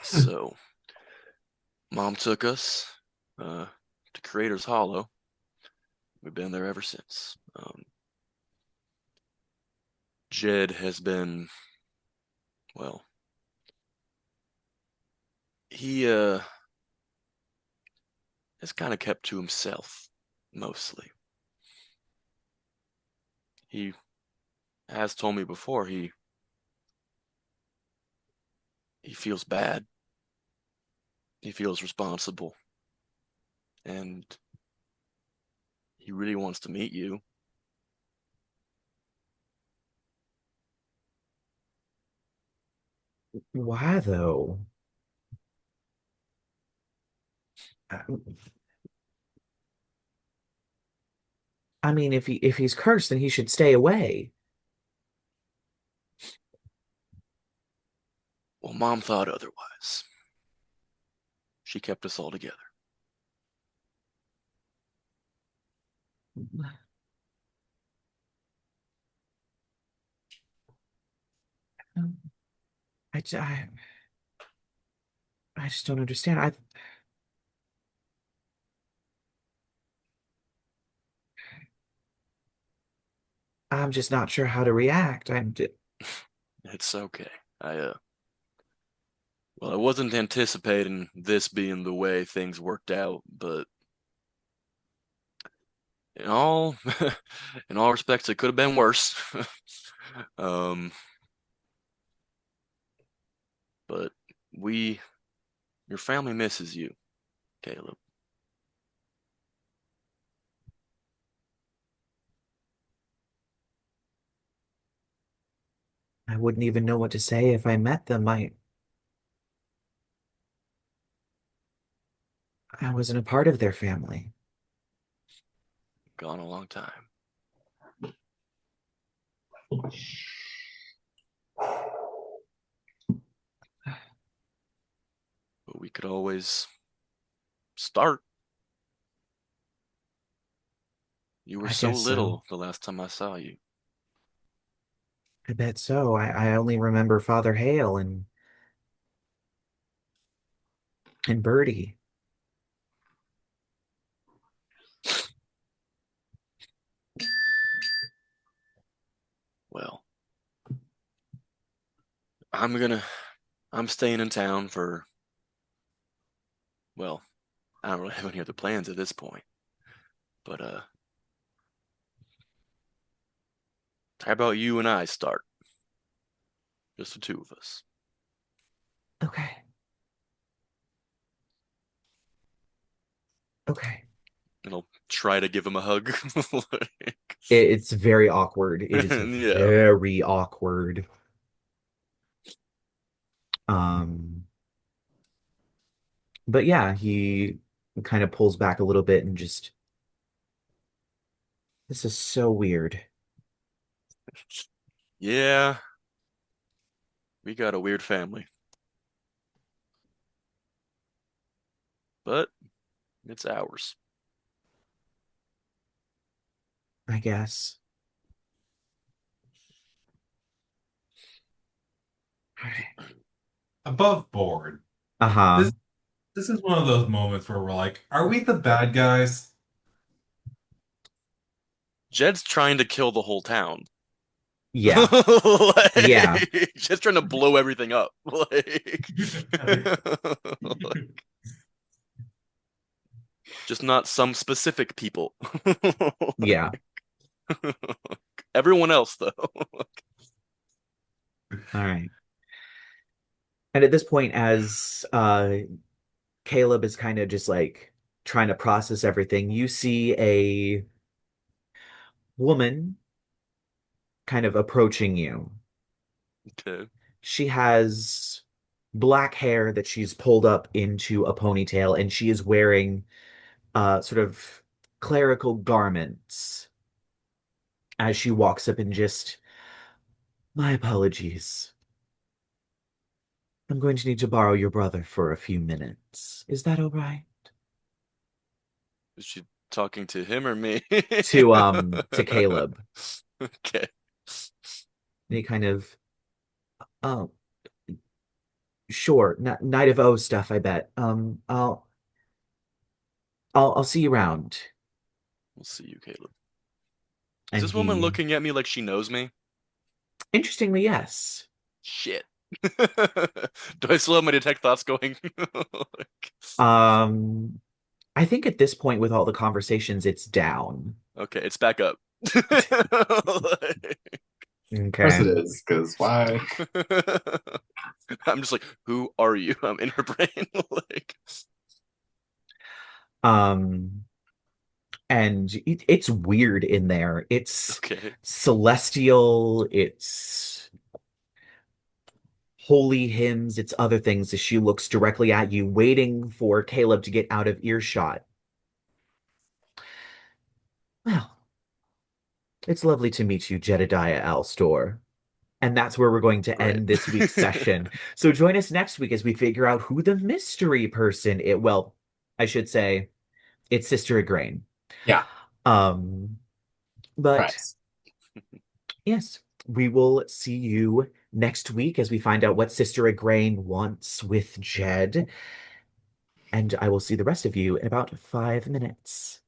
S5: So Mom took us to Creator's Hollow. We've been there ever since. Jed has been, well, he has kind of kept to himself mostly. He has told me before he feels bad. He feels responsible, and he really wants to meet you.
S1: Why though? I, I mean, if he's cursed, then he should stay away.
S5: Well, Mom thought otherwise. She kept us all together.
S1: I, I, I just don't understand. I'm just not sure how to react.
S5: It's okay. Well, I wasn't anticipating this being the way things worked out, but in all in all respects, it could have been worse. Um, but we, your family misses you, Caleb.
S1: I wouldn't even know what to say if I met them. I wasn't a part of their family.
S5: Gone a long time. But we could always start. You were
S1: I
S5: so
S1: guess so.
S5: little the last time I saw you.
S1: I bet so. I only remember Father Hale and Birdie.
S5: Well, I'm gonna I'm staying in town for, well, I don't really have any other plans at this point. But how about you and I start? Just the two of us.
S1: Okay. Okay.
S5: And I'll try to give him a hug.
S1: It's very awkward. It is
S5: Yeah.
S1: very awkward. Um, but yeah, he kind of pulls back a little bit and just, this is so weird.
S5: Yeah, we got a weird family. But it's ours.
S1: I guess.
S4: Above board.
S1: Uh-huh.
S4: This this is one of those moments where we're like, are we the bad guys?
S5: Jed's trying to kill the whole town.
S1: Yeah. Yeah.
S5: Just trying to blow everything up. Just not some specific people.
S1: Yeah.
S5: Everyone else, though.
S1: All right. And at this point, as Caleb is kind of just like trying to process everything, you see a woman kind of approaching you.
S5: Okay.
S1: She has black hair that she's pulled up into a ponytail, and she is wearing sort of clerical garments as she walks up and just, my apologies. I'm going to need to borrow your brother for a few minutes. Is that all right?
S5: Is she talking to him or me?
S1: To Caleb.
S5: Okay.
S1: And he kind of, oh, sure, Night of O stuff, I bet. I'll see you around.
S5: We'll see you, Caleb. Is
S1: And
S5: this woman
S1: he,
S5: looking at me like she knows me?
S1: interestingly, yes.
S5: Shit. Do I still have my detect thoughts going?
S1: Um, I think at this point with all the conversations, it's down.
S5: Okay, it's back up.
S2: Of course
S1: Okay.
S2: it is, because why?
S5: I'm just like, who are you? I'm in her brain. Like,
S1: Um, and it's weird in there. It's
S5: okay.
S1: celestial, it's holy hymns, it's other things as she looks directly at you, waiting for Caleb to get out of earshot. Well, it's lovely to meet you, Jedidiah Alastor. And that's where we're going to
S5: Great.
S1: end this week's session. So join us next week as we figure out who the mystery person is. Well, I should say it's Sister Igraine.
S2: Yeah.
S1: Um, but
S2: Right.
S1: yes, we will see you next week as we find out what Sister Igraine wants with Jed. And I will see the rest of you in about 5 minutes.